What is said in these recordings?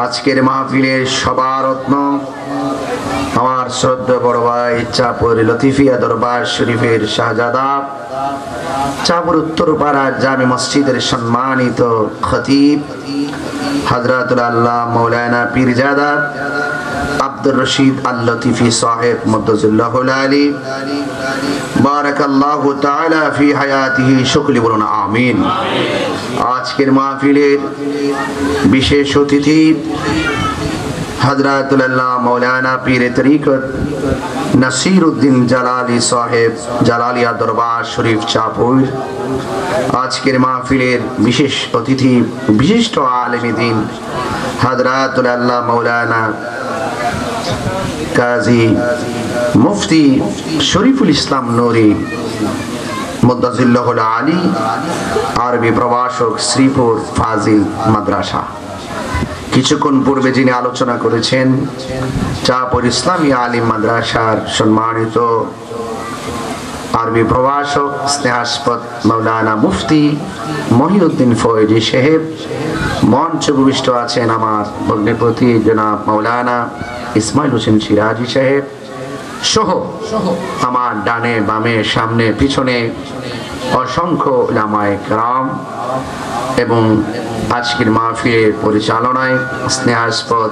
আজকের মাহফিলের সবারত্ন আমার শ্রদ্ধা বড় ভাই চাঁপুর লতিফিয়া দরবার শরীফের শাহজাদা, চাঁপুর উত্তরপাড়া জামে মসজিদের সম্মানিত খতিব হযরতুল আল্লাহ মাওলানা পীরজাদা আব্দুর রশিদ আল লতিফি সাহেব মুদ্দাজিল্লাহুল আলী বারাকাল্লাহু তাআলা ফি হায়াতিহি, সকলে বলুন আমিন। আজকের মাহফিলের বিশেষ অতিথি হযরতুল আল্লাহ মাওলানা পীর তরিকত নাসিরউদ্দিন জালালী সাহেব, জালালিয়া দরবার শরীফ চাঁপুর। আজকের মাহফিলের বিশেষ অতিথি বিশিষ্ট আলেমে দ্বীন হযরতুল আল্লাহ মাওলানা কাজী মুফতি শরীফুল ইসলাম নুরি মুদ্দাজিল্লাহুল আলী, আরবি প্রভাষক, শ্রীপুর ফাজিল মাদ্রাসা। কিছুক্ষণ পূর্বে যিনি আলোচনা করেছেন চাঁপুর ইসলামী আলিম মাদ্রাসার সম্মানিত আরবি প্রভাষক স্নেহাস্পদ মাওলানা মুফতি মহিউদ্দিন ফয়েজি সাহেব। মঞ্চ ভূমিষ্ঠ আছেন আমার ভগ্নিপতি জনাব মাওলানা ইসমাইল হোসেন সিরাজি সাহেব সহ আমার ডানে বামে সামনে পিছনে অসংখ্য উলামায়ে কেরাম এবং আজকের মাহফিলের পরিচালনায় স্নেহাস্পদ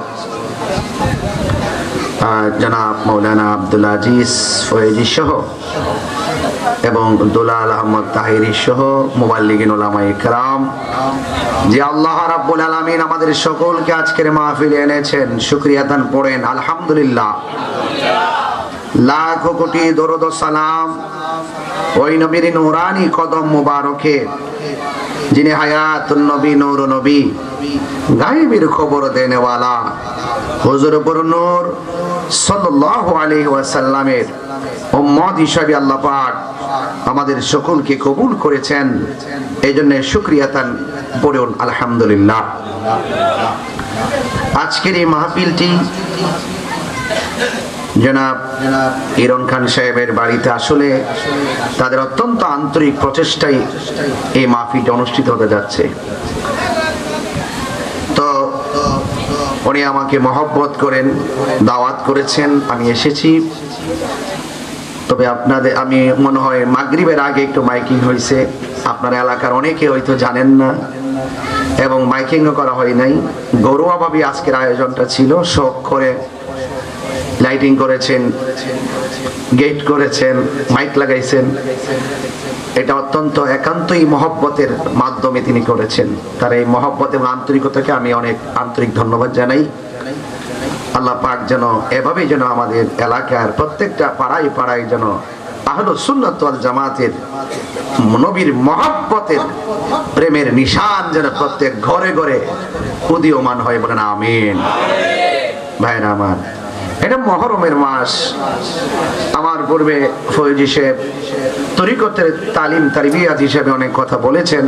জনাব মাওলানা আব্দুল আজিজ ফয়েজি সহ এবং দুলাল আহমদ তাহিরি সহ মুবাল্লিগিন উলামায়ে কেরাম, যে আল্লাহ রাব্বুল আলামিন আমাদের সকলকে আজকের মাহফিলে এনেছেন, শুকরিয়া দান পড়েন আলহামদুলিল্লাহ। লাখো কোটি দরুদ ও সালাম ওই নবীর নূরানি কদম মুবারকে, যিনি হায়াতুন নবী, নূর নবী, গায়েবের খবর দেনেওয়ালা হুজুর পুর নূর সাল্লাল্লাহু আলাইহি ওয়াসাল্লামের উম্মত হিসেবে আল্লাহ পাক আমাদের সকলকে কবুল করেছেন। এই জন্য শুকরিয়া তান পড়ুন আলহামদুলিল্লাহ। আজকের এই মাহফিলটি জনাব ইরন খান সাহেবের বাড়িতে, আসলে তাদের অত্যন্ত আন্তরিক প্রচেষ্টায় এই মাহফিলটা অনুষ্ঠিত হতে যাচ্ছে। তো উনি আমাকে মহব্বত করেন, দাওয়াত করেছেন, আমি এসেছি। তবে আপনাদের আমি মনে হয় মাগরিবের আগে একটু মাইকিং হয়েছে, আপনার এলাকার অনেকে হয়তো জানেন না এবং মাইকিংও করা হয় নাই। ঘরোয়াভাবে আজকের আয়োজনটা ছিল, শখ করে লাইটিং করেছেন, গেট করেছেন, মাইক লাগাইছেন। এটা অত্যন্ত একান্তই মহব্বতের মাধ্যমে তিনি করেছেন। তার এই মহব্বত এবং আন্তরিকতাকে আমি অনেক আন্তরিক ধন্যবাদ জানাই। আল্লাহ পাক যেন এভাবেই যেন আমাদের এলাকার প্রত্যেকটা পাড়ায় পাড়ায় যেন আহলুস সুন্নাত ওয়াল জামাতের নবীর মহব্বতের প্রেমের নিশান যেন প্রত্যেক ঘরে ঘরে উদীয়মান হয়, বলেন আমিন। ভাইরা আমার, এটা মহরমের মাস। আমার পূর্বে ফয়েজি সাহেব তরিকতের তালিম তারবিয়াত হিসেবে অনেক কথা বলেছেন।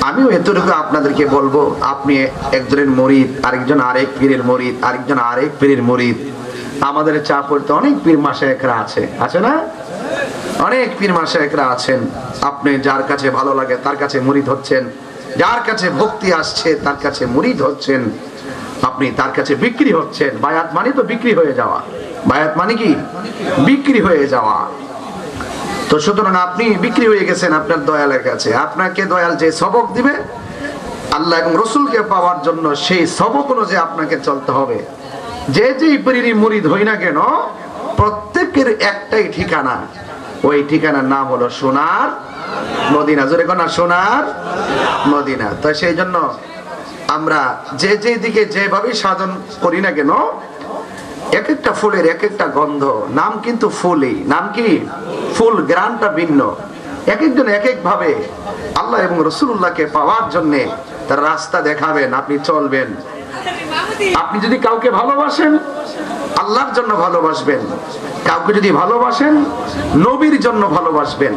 আমিও এতটুকু আপনাদেরকে বলবো, আপনি একজনের মুরিদ, আরেকজন আরেক পীরের মুরিদ, আরেকজন আরেক পীরের মুরিদ। আমাদের চাঁপুরতে অনেক পীর মাশায়েখরা আছে না? অনেক পীর মাশায়েখরা আছেন। আপনি যার কাছে ভালো লাগে তার কাছে মুরিদ হচ্ছেন, যার কাছে ভক্তি আসছে তার কাছে মুরিদ হচ্ছেন, আপনি তার কাছে বিক্রি হচ্ছেন। বায়াত মানে তো বিক্রি হয়ে যাওয়া, বায়াত মানে কি? বিক্রি হয়ে যাওয়া। তো সুতরাং আপনি বিক্রি হয়ে গেছেন আপনার দয়ালের কাছে। আপনাকে দয়াল যে সবক দিবে আল্লাহ এবং রসুলকে পাওয়ার জন্য, সেই সবক অনুযায়ী আপনাকে চলতে হবে। যে যেই পীরেরই মুরিদ হই না কেন, প্রত্যেকের একটাই ঠিকানা, ওই ঠিকানার নাম হলো সোনার মদিনা। জোরে কোন না, সোনার মদিনা। তো সেই জন্য আমরা যে যে দিকে যেভাবে সাধন করি না কেন, এক একটা ফুলের এক একটা গন্ধ, নাম কিন্তু ফুলই, নাম কি? ফুল, গ্রানটা ভিন্ন। এক একজন এক এক ভাবে আল্লাহ এবং রাসূলুল্লাহকে পাওয়ার জন্য তার রাস্তা দেখাবেন, আপনি চলবেন। আপনি যদি কাউকে ভালোবাসেন, আল্লাহর জন্য ভালোবাসবেন। কাউকে যদি ভালোবাসেন, নবীর জন্য ভালোবাসবেন।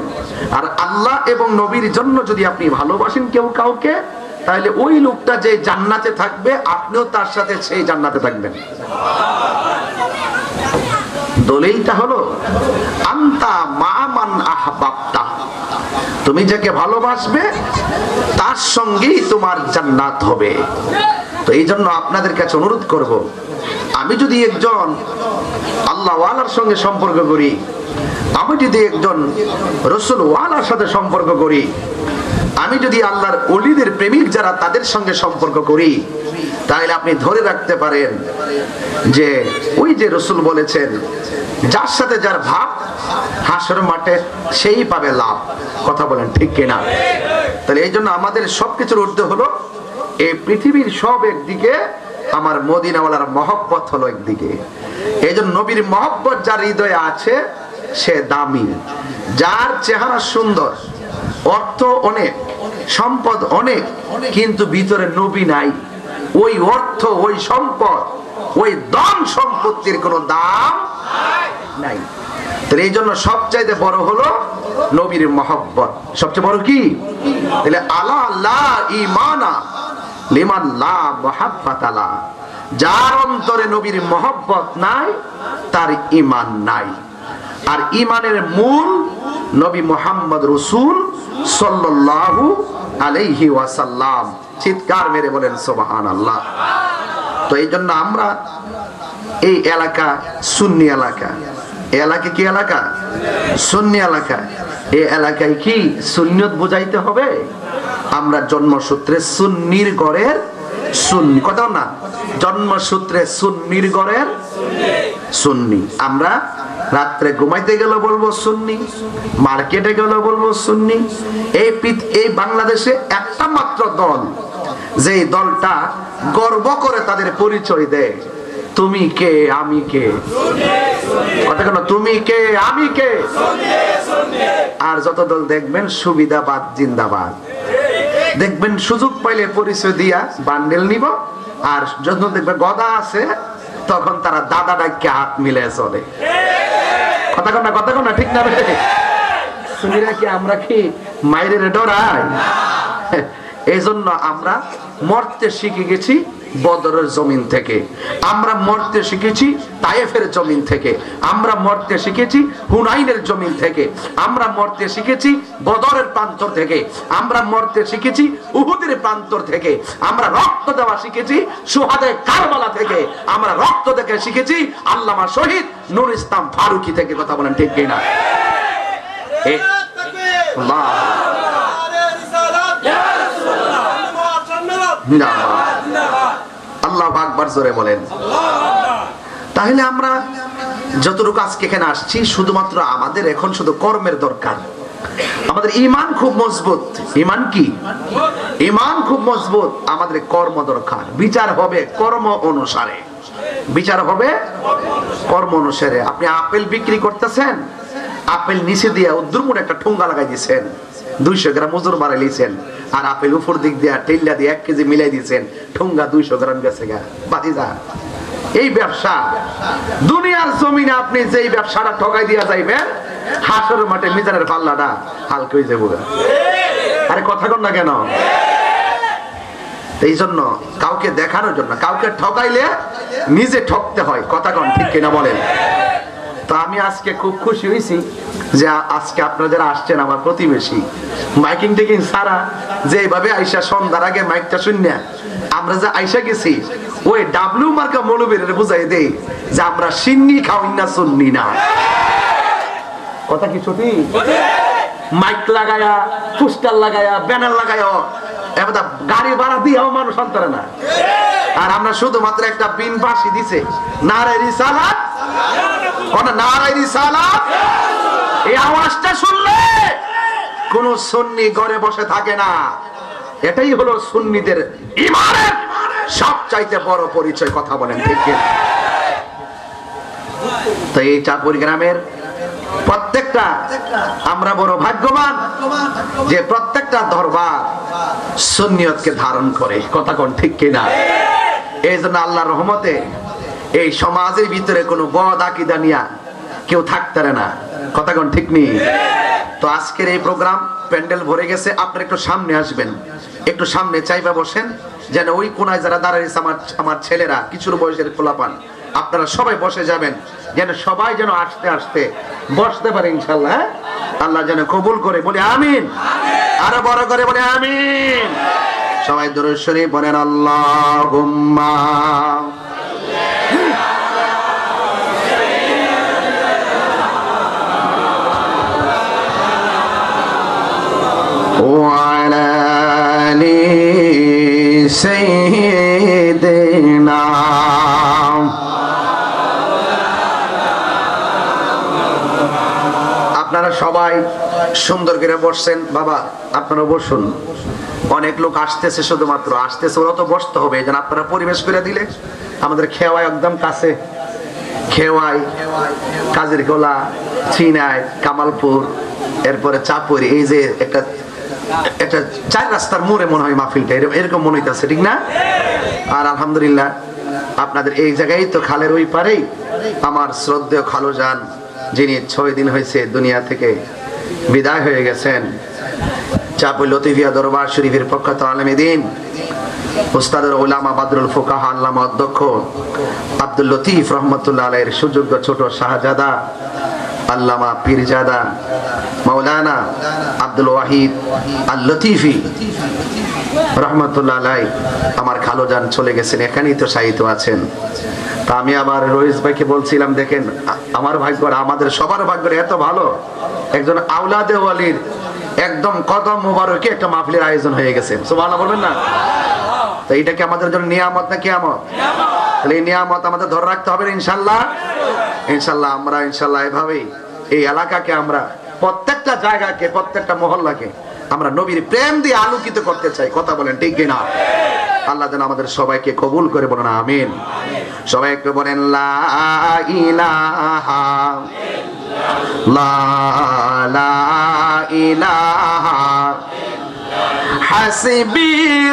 আর আল্লাহ এবং নবীর জন্য যদি আপনি ভালোবাসেন কেউ কাউকে, তাহলে ওই লোকটা যে জান্নাতে থাকবে, আপনিও তার সাথে সেই জান্নাতে থাকবেন। দলিলটা হলো আনতা মা মান আহবাবতা, তুমি যাকে ভালোবাসবে তার সঙ্গেই তোমার জান্নাত হবে। তো এই জন্য আপনাদের কাছে অনুরোধ করব, আমি যদি একজন আল্লাহ ওয়ালার সঙ্গে সম্পর্ক করি, আমি যদি একজন রসুল ওয়ালার সাথে সম্পর্ক করি, আমি যদি আল্লাহর ওলিদের প্রেমিক যারা তাদের সঙ্গে সম্পর্ক করি, তাহলে আপনি ধরে রাখতে পারেন যে ওই যে রসুল বলেছেন, যার সাথে যার ভাব হাসর মাঠে সেই পাবে লাভ। কথা বলেন ঠিক কিনা? তাহলে এই জন্য আমাদের সবকিছুর ঊর্ধ্বে হলো এই পৃথিবীর সব একদিকে, আমার মদিনাওয়ালার মহব্বত হলো একদিকে। এই জন্য নবীর মহব্বত যার হৃদয়ে আছে সে দামি। যার চেহারা সুন্দর, অর্থ অনেক, সম্পদ অনেক, কিন্তু ভিতরে নবী নাই, ওই অর্থ, ওই সম্পদ, ওই ধন সম্পত্তির কোনো দাম নাই। তাহলে এই জন্য সবচাইতে বড় হলো নবীর মহব্বত। সবচেয়ে বড় কি? তাহলে আলা লা ঈমানা লিমান লা মুহাব্বাতা লা, যার অন্তরে নবীর মহব্বত নাই তার ঈমান নাই। আর ঈমানের মূল নবী মুহাম্মদ রাসূল সাল্লাল্লাহু আলাইহি ওয়াসাল্লাম। চিৎকার মেরে বলেন সুবহানাল্লাহ। তো এই জন্য আমরা এই এলাকা সুন্নি এলাকা, এই এলাকা কি এলাকা? সুন্নি এলাকা। এই এলাকায় কি সুন্নিয়ত বুঝাইতে হবে? আমরা জন্মসূত্রে সুন্নির ঘরের সুন্নি, কথা না, জন্মসূত্রে সুন্নির ঘরের সুন্নি। আমরা রাত্রে ঘুমাইতে গেলে বলবো সুন্নি, মার্কেটে গেলে বলবো সুন্নি। এই বাংলাদেশে একটা মাত্র দল, যে দলটা গর্ব করে তাদের পরিচয় দেয়, তুমি কে আমি কে, কথা কেন, তুমি কে আমি কে। আর যত দল দেখবেন সুবিধাবাদ জিন্দাবাদ, দেখবেন সুযোগ পাইলে পরিচয় দিয়া বান্ডেল নিব, আর যখন দেখবে গদা আছে তখন তারা দাদা ডাকে হাত মিলে চলে। কথা কন না, কথা কন না, ঠিক না? শুনিরা কি আমরা কি মায়ের ডরাই? এই জন্য আমরা মরতে শিখে গেছি বদরের জমিন থেকে, আমরা মরতে শিখেছি তায়েফের জমিন থেকে, আমরা মরতে শিখেছি হুনাইনের জমিন থেকে, আমরা মরতে শিখেছি বদরের প্রান্তর থেকে, আমরা মরতে শিখেছি উহুদের প্রান্তর থেকে, আমরা রক্ত দেওয়া শিখেছি সুহাদায়ে কারবালা থেকে, আমরা রক্ত দেখে শিখেছি আল্লামা শহীদ নূর ইসলাম ফারুকী থেকে। কথা বলেন ঠিক কিনা? আল্লাহু আকবার জোরে বলেন। তাহলে আমরা যতটুকু আজকে এখানে আসছি, শুধুমাত্র আমাদের এখন শুধু কর্মের দরকার। আমাদের ঈমান খুব মজবুত। ঈমান কি? ঈমান খুব মজবুত। আমাদের কর্ম দরকার। বিচার হবে কর্ম অনুসারে, বিচার হবে কর্ম অনুসারে। আপনি আপেল বিক্রি করতেছেন, আপেল নিচে দিয়ে উদ্দুর একটা ঠুঙ্গা লাগাই দিয়েছেন, 200 গ্রাম ওজন বাড়াই লিয়েছেন, আর আপেল উপর দিক দিয়ে টেল্লা দিয়ে 1 কেজি মিলাই দিয়েছেন, ঠুঙ্গা 200 গ্রাম গেছে গা বাতিজা। এই ব্যবসা দুনিয়ার জমিনে আপনি যেই ব্যবসাটা ঠকাই দিয়া যাইবেন, হাসরের মাঠে মিজানের পাল্লাটা হালকা হয়ে যাবো। আরে কথা কন না কেন? এই জন্য কাউকে দেখানোর জন্য, কাউকে ঠকাইলে নিজে ঠকতে হয়। কথা কন ঠিক কিনা বলেন? তো আমি আজকে খুব খুশি হয়েছি যে আজকে আপনারা যারা আসছেন আমার প্রতিবেশী, মাইকিং টেকিং সারা যেভাবে আইসা সন্ধ্যার আগে মাইকটা শুনিয়া আমরা যে আইসা গেছি, ওই ডাব্লিউ মার্কা মৌলবীর বুঝাই দেই যে আমরা সিন্নি খাওয়াই না, সুন্নি না। কথা কি ছুটি? মাইক লাগায়া, পোস্টার লাগায়া, ব্যানার লাগায়া, এবার গাড়ি ভাড়া দিয়েও মানুষ অন্তরে না। আর আমরা শুধুমাত্র একটা বিন বাঁশি দিছে, নারে রিসালাত, নারে রিসালাত। এই আওয়াজটা শুনলে কোন সুন্নি ঘরে বসে থাকে না। এটাই হলো সুন্নিদের ঈমানের সবচাইতে বড় পরিচয়। কথা বলেন ঠিক কি? তো এই চাঁদপুর গ্রামের প্রত্যেকটা আমরা বড় ভাগ্যবান যে প্রত্যেকটা দরবার সুন্নিয়তকে ধারণ করে। কথা কোন ঠিক কিনা? এই জন্য আল্লাহর রহমতে এই সমাজের ভিতরে কোনো বদ আকীদা নিয়া কেউ থাকতে না। কথা কোন ঠিক নেই? তো আজকের এই প্রোগ্রাম প্যান্ডেল ভরে গেছে, আপনারা একটু সামনে আসবেন, একটু সামনে চাইবা বসেন, যেন ওই কোনায় যারা দাঁড়িয়েছে আমার ছেলেরা, কিছুর বয়সের খোলাপান, আপনারা সবাই বসে যাবেন, যেন সবাই যেন আস্তে আস্তে বসতে পারে ইনশাআল্লাহ। আল্লাহ যেন কবুল করে, বলি আমিন। আরো বড় করে বলি আমিন। সবাই দরুদ শরীফ পড়েন আল্লাহুম্মা وعلى آل سيدنا আপনারা সবাই সুন্দর করে বসছেন বাবা, আপনারা বসুন। অনেক লোক আসতেছে, শুধুমাত্র আসতেছে, ওরা তো বসতে হবে। যেন আপনারা পরিবেশ করে দিলে আমাদের খেওয়াই একদম কাছে, খেওয়াই, কাজের গোলা, চিনাই, কামালপুর, এরপরে চাপুরি, এই যে একটা একটা 4 রাস্তার মোড়ে মনে হয় মাহফিলটা, এরকম মনে হইতেছে, ঠিক না? আর আলহামদুলিল্লাহ আপনাদের এই জায়গায় তো খালের ওই পারেই আমার শ্রদ্ধেয় খালুজান, যিনি 6 দিন হয়েছে দুনিয়া থেকে বিদায় হয়ে গেছেন, চাপুর লতিফিয়া দরবার শরীফের প্রখ্যাত আলেমে দ্বীন উস্তাদুল উলামা বাদরুল ফুকাহা আল্লামা অধ্যক্ষ আব্দুল লতিফ রহমতুল্লাহ আলাইহির সুযোগ্য ছোট শাহজাদা আল্লামা পীরজাদা মাওলানা আব্দুল ওয়াহিদ আল লতিফি রহমতুল্লাহ আলাই আমার খালুজান চলে গেছেন, এখানেই তো শায়িত আছেন। তা আমি আবার রইস ভাইকে বলছিলাম, দেখেন আমার ভাগ্য, আমাদের সবার ভাগ্য এত ভালো, একজন আওলাদে ওয়ালির একদম কদম মুবারকে একটা মাহফিলের আয়োজন হয়ে গেছে। সুবহানাল্লাহ বলবেন না? তো এটা কি আমাদের জন্য নিয়ামত না কিয়ামত? তাহলে এই নিয়ামত আমাদের ধরে রাখতে হবে ইনশাআল্লাহ। ইনশাআল্লাহ আমরা ইনশাআল্লাহ এভাবেই এই এলাকাকে, আমরা প্রত্যেকটা জায়গাকে, প্রত্যেকটা মহল্লাকে আমরা নবীর প্রেম দিয়ে আলোকিত করতে চাই। কথা বলেন ঠিক কিনা? আল্লাহ যেন আমাদের সবাইকে কবুল করে, বলেন আমিন। সবাই একটু বলেন লা ইলাহা লা ইলাহা হাসবি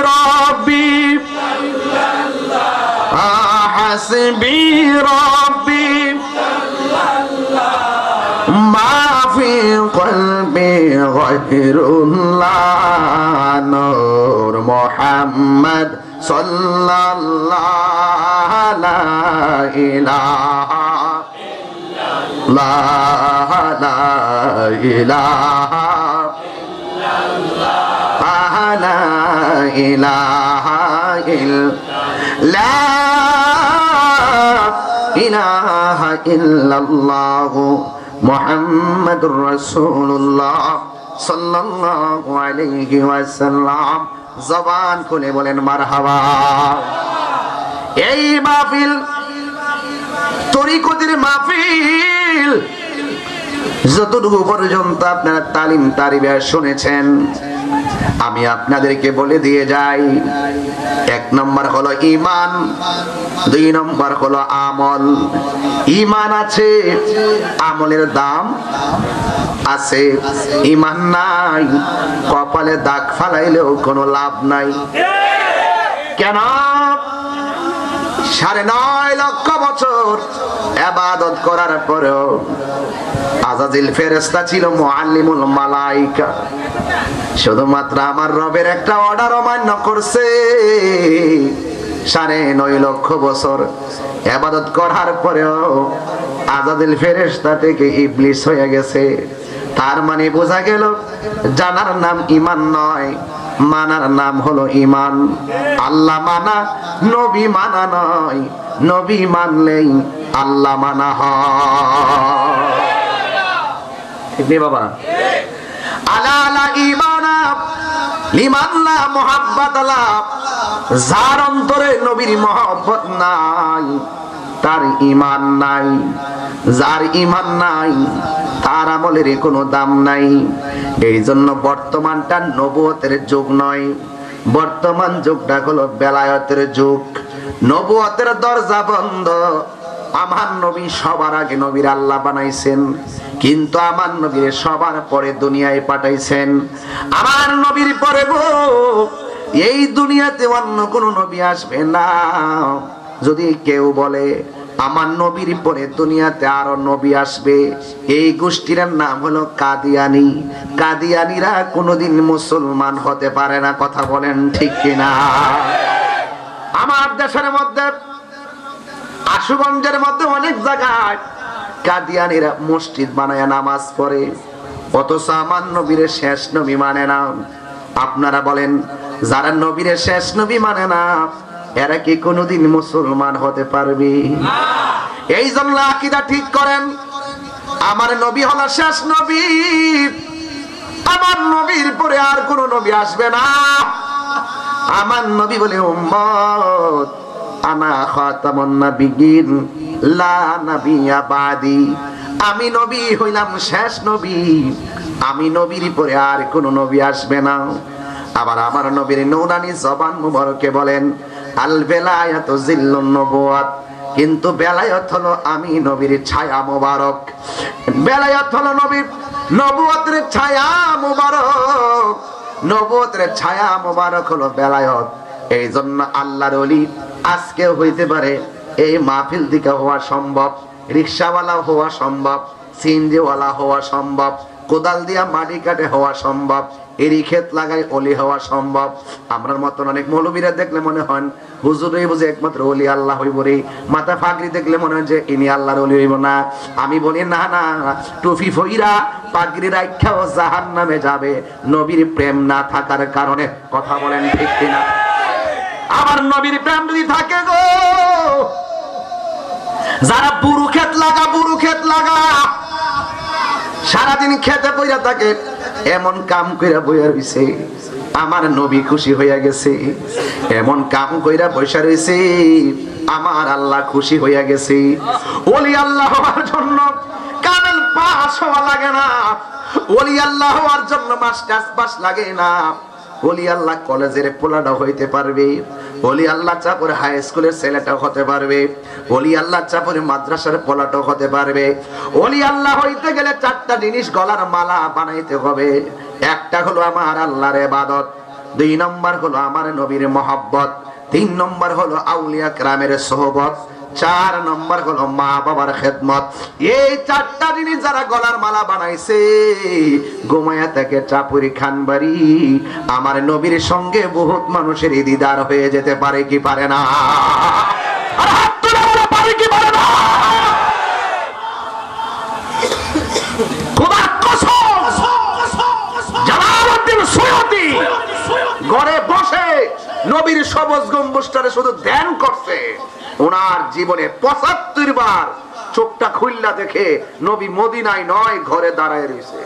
রব্বি হাসবি রব্বি মা ফি কলবি গায়রুল্লাহ নূর মুহাম্মদ সাল্লাল্লাহু লা ইলাহা লা ইলাহা লা ইলাহা ইল্লাল্লাহ মুহাম্মাদুর রাসূলুল্লাহ সাল্লাল্লাহু আলাইহি ওয়াসাল্লাম। জবান খুলে বলেন মারহাবা। এই মাহফিল তরিকতের মাহফিল, যতটুকু পর্যন্ত আপনারা তালিম তারিবে শুনেছেন, আমি আপনাদেরকে বলে দিয়ে যাই, 1 নম্বর হলো ঈমান, 2 নম্বর হলো আমল। ঈমান আছে, আমলের দাম আছে। ঈমান নাই, কপালে দাগ ফালাইলেও কোনো লাভ নাই। কেন? 9.5 লক্ষ বছর ইবাদত করার পরেও আযাজিল ফেরেশতা ছিল মুআল্লিমুল মালায়েকা, শুধুমাত্র আমার রবের একটা অর্ডার অমান্য করছে। 9.5 লক্ষ বছর ইবাদত করার পরেও আযাজিল ফেরেশতা থেকে ইবলিস হয়ে গেছে। তার মানে বোঝা গেল জানার নাম ঈমান নয়, মানার নাম হলো ঈমান। আল্লাহ মানা, নবী মানা নয়। নবী মানলেই আল্লাহ মানা হয়। ঠিক নেই বাবা? আলা লা ঈমানা লিমান লা মুহাব্বাত লা। যার অন্তরে নবীর মহব্বত নাই, তার ঈমান নাই। যার ঈমান নাই, তার আমলের কোনো দাম নাই। এই জন্য বর্তমানটা নবুয়তের যুগ নয়, বর্তমান যুগটা হলো বেলায়েতের যুগ। নবুয়তের দরজা বন্ধ। আমার নবী সবার আগে নবীর আল্লাহ বানাইছেন, কিন্তু আমার নবীর সবার পরে দুনিয়ায় পাঠাইছেন। আমার নবীর পরে গো এই দুনিয়াতে অন্য কোন নবী আসবে না। যদি কেউ বলে আমার নবীর পরে দুনিয়াতে আরো নবী আসবে, এই গোষ্ঠীর নাম হলো কাদিয়ানি। কাদিয়ানিরা কোনোদিন মুসলমান হতে পারে না। কথা বলেন ঠিক কিনা? আমার দেশের মধ্যে, আশুগঞ্জের মধ্যে অনেক জায়গায় কাদিয়ানিরা মসজিদ বানায় নামাজ পড়ে, অথচ আমার নবীর শেষ নবী মানে না। আপনারা বলেন যারা নবীর শেষ নবী মানে না এরা কি কোনোদিন মুসলমান হতে পারবে? এই জন্য আকীদা ঠিক করেন, আমার নবী হলো শেষ নবী, আমার নবীর পরে আর কোন নবী আসবে না। আমার নবী বলে উম্মত আনা খাতামুন নাবিয়্যিন লা নাবিয়্যা বাদি, আমি নবী হইলাম শেষ নবী, আমি নবীর পরে আর কোন নবী আসবে না। আবার আমার নবীর নূরানি জবান মুবারকে বলেন আল বেলায়াতু জিল্লুন নবুওয়াত, কিন্তু বেলায়েত হলো আমি নবীর ছায়া মুবারক। বেলায়েত হলো নবীর নবুয়তের ছায়া মুবারক, নবুয়তের ছায়া মুবারক হলো বেলায়েত। এই জন্য আল্লাহর ওলি আজকে হইতে পারে, এই মাহফিল থেকে হওয়া সম্ভব, রিকশাওয়ালা হওয়া সম্ভব, সিএনজিওয়ালা হওয়া সম্ভব, কোদাল দিয়া মাটি কাটে হওয়া সম্ভব, এরি ক্ষেত লাগাই অলি হওয়া সম্ভব। আমরার মতন অনেক মৌলবীরা দেখলে মনে হয় হুজুরই বুঝে একমাত্র অলি আল্লাহ হইব রে, মাথা ফাগড়ি দেখলে মনে হয় যে ইনি আল্লাহর অলি হইব না। আমি বলি না না, টুপি ফইরা পাগড়ি রাখাও জাহান্নামে যাবে নবীর প্রেম না থাকার কারণে। কথা বলেন ঠিক কিনা? আমার নবীর প্রেম যদি থাকে গো, যারা বুরু ক্ষেত লাগা, বুরু ক্ষেত লাগা, সারাদিন খেতে বইরা থাকে, এমন কাম কইরা বইয়া রইছে, আমার নবী খুশি হইয়া গেছে। এমন কাম কইরা বইসা রইছে, আমার আল্লাহ খুশি হইয়া গেছে। ওলি আল্লাহ হওয়ার জন্য কামেল পাস হওয়া লাগে না, ওলি আল্লাহ হওয়ার জন্য মাস্টার্স পাস লাগে না। ওলি আল্লাহ কলেজের পোলাটা হইতে পারবে, ওলি আল্লাহ চাপরে হাই স্কুলের ছেলেটাও হতে পারবে, ওলি আল্লাহ চাপরে মাদ্রাসার পোলাটাও হতে পারবে। ওলি আল্লাহ হইতে গেলে চারটা জিনিস গলার মালা বানাইতে হবে। একটা হলো আমার আল্লাহর ইবাদত, দুই নম্বর হলো আমার নবীর মহব্বত, তিন নম্বর হলো আউলিয়া কেরামের সোহবত, চার নম্বর হলো মা বাবার খেদমত। এই চারটা জিনিস যারা গলার মালা বানাইছে, গোমায়া থেকে চাপুরি খানবাড়ি আমার নবীর সঙ্গে বহুত মানুষের দিদার হয়ে যেতে পারে কি পারে না? আর হাত তুলে বলো পারে কি পারে না? খোদার কসম, জালালউদ্দিন সৈয়দী ঘরে বসে নবীর সবুজ গম্বুজটারে শুধু ধ্যান করছে। ওনার জীবনে ৭৫ বার চোখটা খুললা দেখে নবী মদিনায় নয় ঘরে দাঁড়ায় রয়েছে।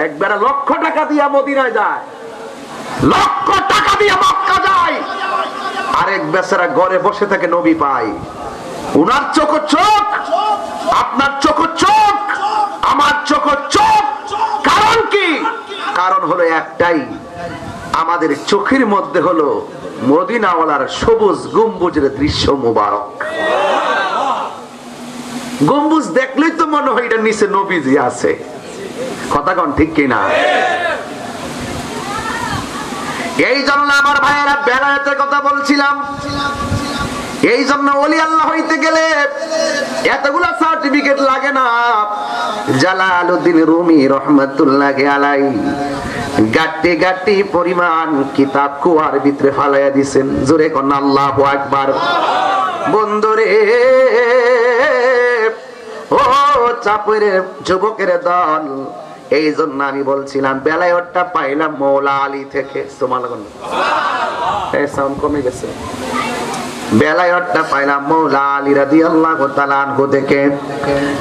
একবার লক্ষ টাকা দিয়া মদিনায় যায়, লক্ষ টাকা দিয়া মক্কা যায়, আরেক বেচারা ঘরে বসে থাকে নবী পায়। উনার চোখ চোখ, আপনার চোখ চোখ, আমার চোখ চোখ। কারণ কি? কারণ হলো একটাই, আমাদের চোখের মধ্যে হলো মদিনাওয়ালার সবুজ গম্বুজের দৃশ্য মুবারক। গম্বুজ দেখলেই তো মনে হয় এটা নিচে নবীজি আছে। কথা কোন ঠিক কিনা? এই জন্য আমার ভাইয়েরা বেলায়েতের কথা বলছিলাম। এই জন্য ওলি আল্লাহ হইতে গেলে এতগুলা সার্টিফিকেট লাগে না। জালালউদ্দিন রুমি রহমাতুল্লাহি আলাইহি গাট্টি গাট্টি পরিমাণ কিতাব কুয়ার ভিতরে ফালাইয়া দিছেন। জোরে কোন আল্লাহু আকবার। বন্ধুরে, ও চাপের যুবকের দল, এই জন্য আমি বলছিলাম বেলায়েতটা পাইলাম মৌলা আলী থেকে। সাউন্ড কমে গেছে। বেলায়েতটা পাইলাম মৌলা আলী রাদিয়াল্লাহু তাআলা আনহু থেকে,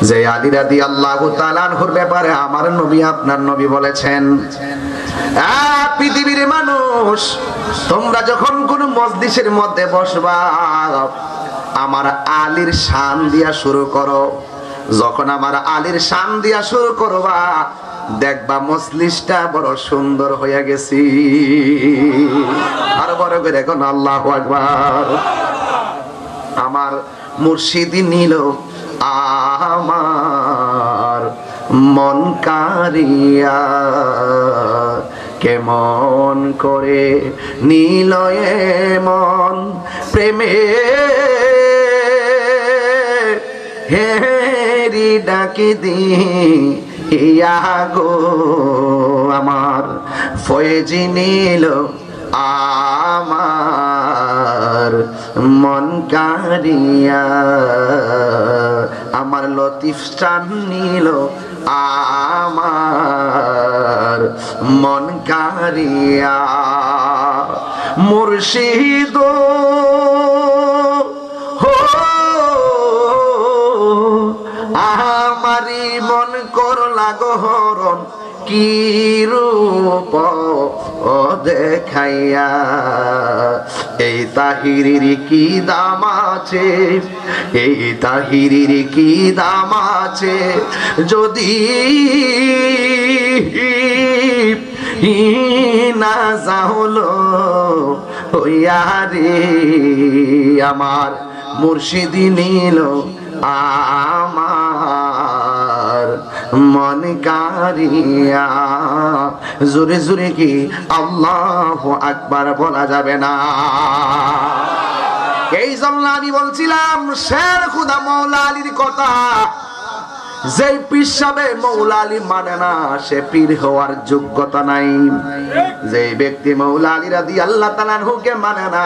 যে আলী রাদিয়াল্লাহু তাআলা আনহুর ব্যাপারে আমার নবী আপনার নবী বলেছেন, পৃথিবীর মানুষ তোমরা যখন কোন মজলিসের মধ্যে বসবা, আমার আলীর শান দিয়া শুরু করো। যখন আমার আলীর শান দিয়া শুরু করবা, দেখবা মজলিসটা বড় সুন্দর হয়ে গেছি। আর বড় করে এখন আল্লাহু আকবার। আমার মুর্শিদি নিল আমার মন কারিয়া, কেমন করে নিল মন প্রেমে হেরি ডাকি দিয়া গো, আমার ফয়েজি নিল আমার মন কারিয়া, আমার লতিফ চান নিল আমার মন কারিয়া মুর্শিদ আমারি মন করলা গহরণ কি রূপ ও দেখাইয়া এই তাহিরির কি দাম আছে এই তাহিরির কি দাম আছে যদি না যাহলো হইয়া রে আমার মুর্শিদি নীল আমার মন কারিয়া জোরে জোরে কি আল্লাহু আকবার বলা যাবে না এই জন্য আমি বলছিলাম শের খুদা মৌলা আলীর কথা যে পীর সাহেব মৌলা আলী মানে না সে পীর হওয়ার যোগ্যতা নাই যে ব্যক্তি মৌলা আলী রাদিয়াল্লাহু তাআলা আনহুকে মানে না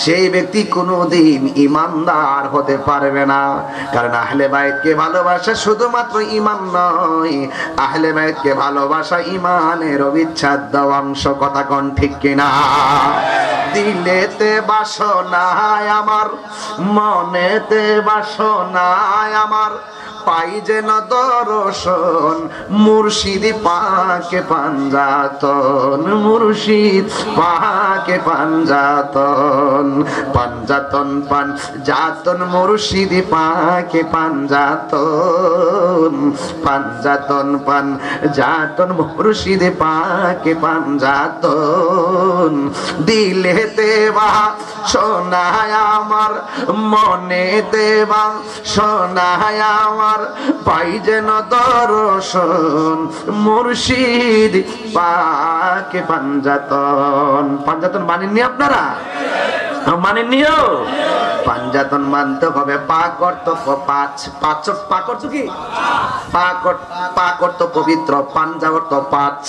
সেই ব্যক্তি কোনোদিন ঈমানদার হতে পারবে না কারণ আহলে বাইতকে ভালোবাসা শুধুমাত্র ঈমান নয় আহলে বাইতকে ভালোবাসা ঈমানের অবিচ্ছেদ্য অংশ কথা কোন ঠিক কিনা দিলেতে বাসনায় আমার মনেতে বাসনায় আমার পাই যেন দর্শন মুর্শিদ পাকে পাঞ্জাতন মুর্শিদ পাকে পাঞ্জাতন পাঞ্জাতন পাঞ্জাতন মুর্শিদ পাকে পাঞ্জাতন পাঞ্জাতন পাঞ্জাতন মুর্শিদ পাকে পাঞ্জাতন দিলেতে বা সোনায় আমার মনেতে বা সোনায় আমার পাই যেন দর্শন মুর্শিদ পাকে পাঞ্জাতন পাঞ্জাতন মানেননি আপনারা মানেননিও পাঞ্জাতন মানতে হবে পাক অর্থ পাঁচ পাঁচ পাক অর্থ কি পাক অর্থ পবিত্র পাঞ্জা অর্থ পাঁচ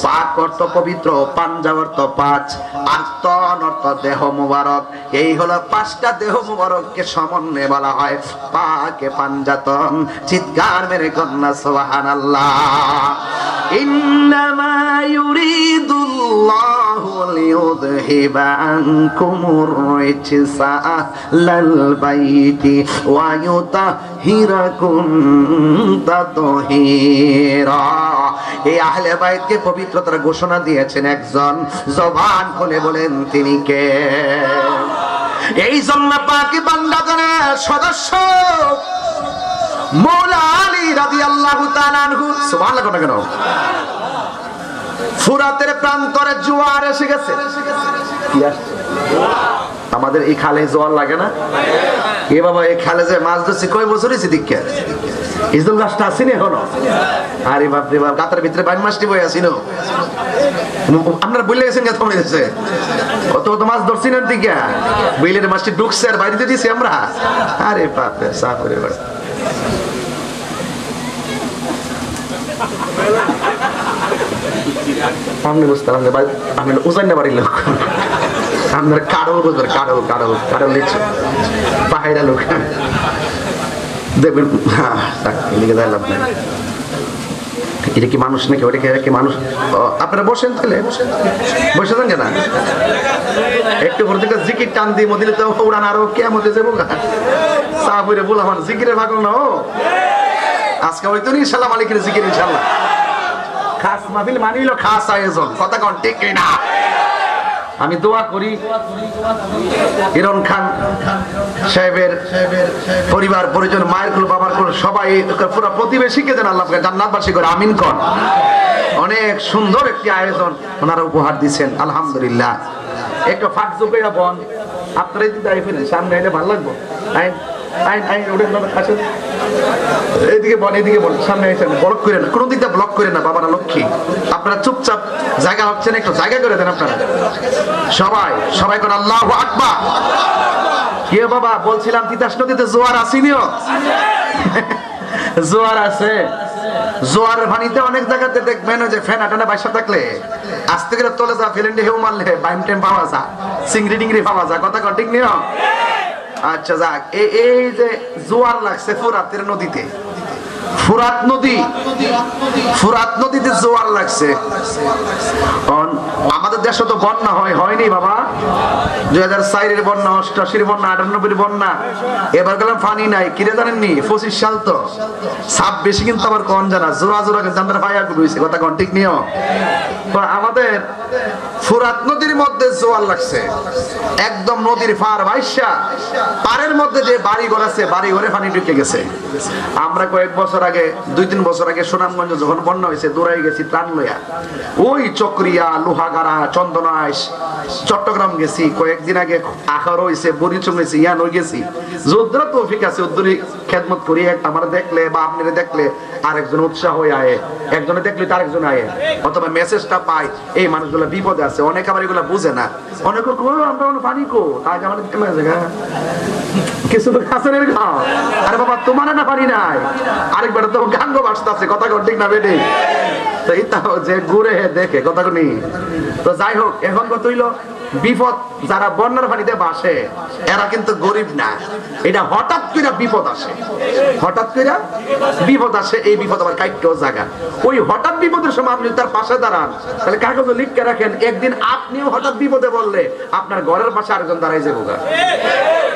পাক অর্থ পবিত্র পাঞ্জা অর্থ পাঁচ আর তন অর্থ দেহ মুবারক এই হলো পাঁচটা দেহ মুবারককে সমন্বয়ে বলা হয় পাকে পাঞ্জাতন চিৎকার মেরে কন্যা সুবহানাল্লাহ ইন্নামা ইউরিদুল্লাহু লিইউযহিবা আনকুমুর রিজসা আহলাল বাইতি ওয়া ইউতাহিরাকুম তাতহীরা এই আহলে বাইতকে পবিত্রতার ঘোষণা দিয়েছেন একজন জবান খুলে বলেন তিনি কে এই জন্য পাকি বান্দাগণের সদস্য মৌলা আলী রাদিয়াল্লাহু তাআলা আনহু সুবহানাল্লাহ কথা কেন ফুরাতের প্রান্তরে জোয়ার এসে গেছে কি আসছে আমাদের এই খালে জোয়ার লাগে না এ বাবা এই খালে যে মাছ ধরছি কয় বছর হয়েছে দীক্ষা ইজদুল গাছটা আসেনি এখনো আরে বাপ রে বাপ গাতার ভিতরে বাইন মাছটি বই আসিল আপনারা বলে গেছেন গাছ কমে গেছে অত অত মাছ ধরছি না দীক্ষা বিলের মাছটি ঢুকছে আর বাড়িতে দিয়েছি আমরা আরে বাপ রে সাফ করে বাড়ি আপনি বুঝতাম আপনি উজান না বাড়ির লোক আপনার কারো বুঝবেন কারো কারো কারো লিখছে পাহাড়া লোক দেখবেন হ্যাঁ লিখে দেয় লাভ নাই এটা কি মানুষ নাকি ওটা কি মানুষ আপনারা বসেন তাহলে বসে যান কেনা একটু ভোর থেকে জিকির টান দিয়ে মদিলে তো উড়ান আরো কে মধ্যে যাবো চা বইরে বলা মানে জিকিরে ভাগল না ও আজকে হয়তো ইনশাল্লাহ মালিকের জিকির ইনশাল্লাহ খাস মাহফিল মানিল খাস আয়োজন কথা কোন ঠিক না আমি দোয়া করি হিরণ খান সাহেবের পরিবার পরিজন মায়ের কুল বাবার কুল সবাই পুরো প্রতিবেশীকে যেন আল্লাহ জান্নাতবাসী করে আমিন কর অনেক সুন্দর একটি আয়োজন ওনারা উপহার দিচ্ছেন আলহামদুলিল্লাহ একটু ফাঁক জুকেরা বন আপনারাই দিতে আইবেন সামনে এলে ভালো লাগবো এইদিকে বল এদিকে বল সামনে ব্লক করে না কোনো দিকটা ব্লক করে না বাবারা লক্ষ্মী আপনারা চুপচাপ জায়গা হচ্ছেন একটু জায়গা করে দেন আপনারা সবাই সবাই করে আল্লাহু আকবার কে বাবা বলছিলাম তিতাস নদীতে জোয়ার আসেনিও জোয়ার আছে জোয়ারের পানিতে অনেক জায়গাতে দেখবেন যে ফেনা টানা বাইসা থাকলে আস্তে করে তোলে যা ফেলেন্ডে হেউ মারলে বাইম টেম পাওয়া যায় চিংড়ি টিংড়ি পাওয়া যায় কথা ঠিক নিও আচ্ছা যাক এই যে জোয়ার লাগছে ফুরাতের নদীতে ফুরাত নদীতে জোয়ার লাগছে। আমাদের দেশে তো বন্যা হয়নি বাবা। 2004 বন্যা, 88 বন্যা, 98 বন্যা, এবার গেলাম পানি নাই। কিরে জানেননি 25 সাল তো 26 কিন্তু আবার কোন জানা জোড়া কিন্তু আমরা ভাইয়া হয়েছে কথা কোন ঠিক নিও। আমাদের ফুরাত নদীর মধ্যে জোয়ার লাগছে, একদম নদীর পার ভাইসা পারের মধ্যে যে বাড়িঘর আছে বাড়ি ঘরে পানি ঢুকে গেছে। আমরা কয়েক বছর আগে 2-3 বছর আগে সুনামগঞ্জ যখন বন্যা হয়েছে দৌড়াই গেছি ত্রাণ লইয়া, ওই চক্রিয়া, লোহাগাড়া, চন্দনাইশ, চট্টগ্রাম গেছি। কয়েকদিন আগে আখার হয়েছে, বরিচং হয়েছে, ইয়ানো গেছি। যোদ্ধরা তৌফিক আছে উদ্দুরি খেদমত করি। আমার দেখলে বা আপনারা দেখলে আরেকজন উৎসাহ হয়ে আয়ে, একজনে দেখলে আরেকজন আয়ে, অথবা মেসেজটা পাই এই মানুষগুলো বিপদে আছে। অনেকে আবার এগুলো বুঝে না, অনেকে আমরা পানি কো তাকে আমাদের কিছু কাছের গাও, আরে বাবা তোমার না পানি নাই, আরেকবার তো গাঙ্গ বাসতে কথা ঠিক না বেটে। তো এই তাও যে ঘুরে দেখে কথা নি। তো যাই হোক, এখন কত হইলো বিপদ, যারা বন্যার পানিতে বাসে এরা কিন্তু গরিব না, এটা হঠাৎ করে বিপদ আসে, হঠাৎ করে বিপদ আসে। এই বিপদ আবার কাইটেও জায়গা, ওই হঠাৎ বিপদের সময় আপনি তার পাশে দাঁড়ান, তাহলে কাগজে লিখে রাখেন একদিন আপনিও হঠাৎ বিপদে বললে আপনার ঘরের পাশে আরেকজন দাঁড়াই যাবো।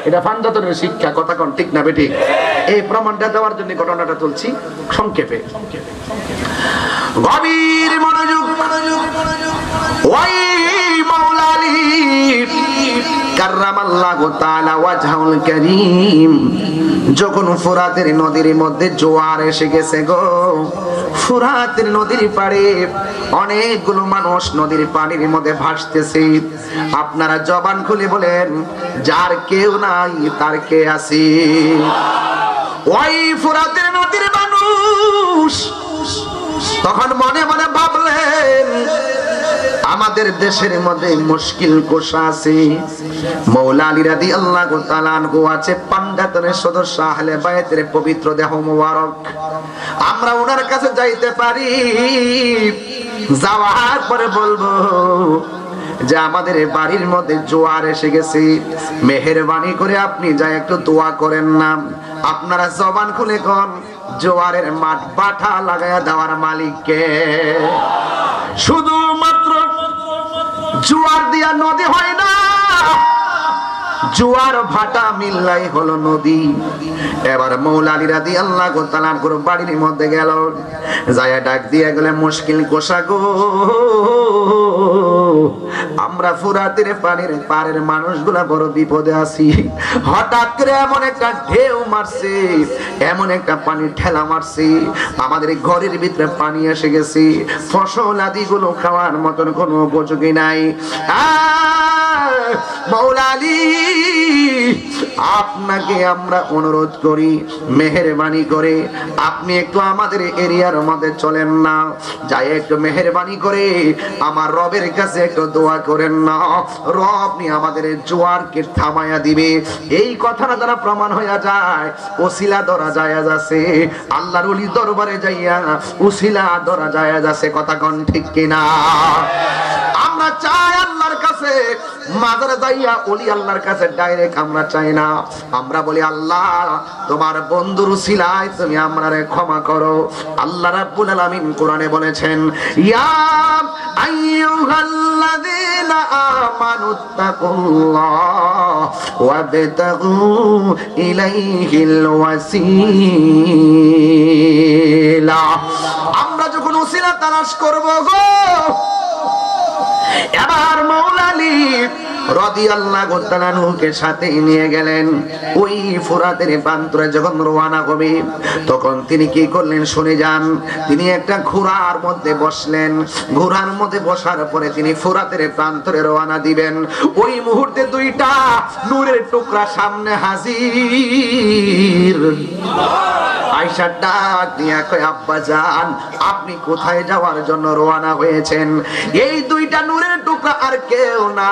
এটা ফান্দাতনের শিক্ষা কথা কোন ঠিক না বেঠিক। এই প্রমাণটা দেওয়ার জন্য ঘটনাটা তুলছি সংক্ষেপে। গভীর মনোযোগ। ওই মাওলা আলী কাররামাল্লাহু তাআলা ওয়াজহুল কারীম যখন ফুরাতের নদীর মধ্যে জোয়ার এসে গেছে গো, ফুরাতের নদীর পাড়ে অনেকগুলো মানুষ নদীর পানির মধ্যে ভাসতেছে। আপনারা জবান খুলে বলেন, যার কেউ নাই তার কে আছে? ওই ফুরাতের নদীর মানুষ তখন মনে মনে ভাবলেন, আমাদের দেশের মধ্যে মুশকিল কোষা আছে। মাওলা আলী রাদিয়াল্লাহু তাআলা আনহু আছে, পান্ডাতনের সদস্য, আহলে বাইতের পবিত্র দেহ মোবারক। আমরা ওনার কাছে যাইতে পারি, যাওয়ার পরে বলবো যে আমাদের বাড়ির মধ্যে জোয়ার এসে গেছে, মেহেরবানি করে আপনি যা একটু দোয়া করেন না। আপনারা জবান খুলে কোন, জোয়ারের মাঠ বাঠা লাগায়া দেওয়ার মালিক কে? শুধুমাত্র জোয়ার দিয়া নদী হয় না, জোয়ার ভাটা মিললাই হলো নদী। এবার মাওলা আলী রাদিয়াল্লাহু তাআলা বাড়ির মধ্যে গেল, যায়া ডাক দিয়ে গেলে, মুশকিল কোষা গো, আমরা ফুরাতের পানির পারের মানুষগুলা বড় বিপদে আছি। হঠাৎ করে এমন একটা ঢেউ মারছে, এমন একটা পানির ঠেলা মারছে, আমাদের ঘরের ভিতরে পানি এসে গেছে, ফসল আদিগুলো খাওয়ার মতন কোনো উপযোগী নাই। মাওলা আলী, আপনাকে আমরা অনুরোধ করি, মেহেরবানি করে আপনি একটু আমাদের এরিয়ার মধ্যে চলেন না, যাই একটু মেহেরবানি করে আমার রবের কাছে একটু দোয়া করেন না, রব আপনি আমাদের জোয়ারকে থামায়া দিবে। এই কথাটা দ্বারা প্রমাণ হয়ে যায় ওসিলা ধরা যায় আছে, আল্লাহর ওলি দরবারে যাইয়া ওসিলা ধরা যায় আছে, কথা কোন ঠিক কিনা? আমরা চাই আল্লাহর কাছে মাজারে যাইয়া ওলি আল্লাহর কাছে ডাইরেক্ট আমরা চাই না। আমরা বলি, আল্লাহ তোমার বন্ধুর উসিলায় তুমি আমরারে ক্ষমা করো। আল্লাহ রাব্বুল আলামিন কোরআনে বলেছেন, ইয়া আইয়ুহাল্লাযীনা আমানুত্তাকুল্লাহ ওয়াবতাগু ইলাইহিল ওয়াসিলা। আমরা যখন উসিলা তালাশ করব গো, এবার মাওলা আলী রাদিয়াল্লাহু তাআলা আনহুকে সাথে নিয়ে গেলেন। ওই ফুরাতের প্রান্তরে যখন রওনা হবে, তখন তিনি কি করলেন শুনে যান। তিনি একটা ঘোড়ার মধ্যে বসলেন, ঘোড়ার মধ্যে বসার পরে তিনি ফুরাতের প্রান্তরে রওনা দিবেন। ওই মুহূর্তে দুইটা নূরের টুকরা সামনে হাজির। আয়েশা ডাক দিয়া কয়, আব্বা জান, আপনি কোথায় যাওয়ার জন্য রওনা হয়েছেন? এই দুইটা নূরের টুকরা আর কেউ না,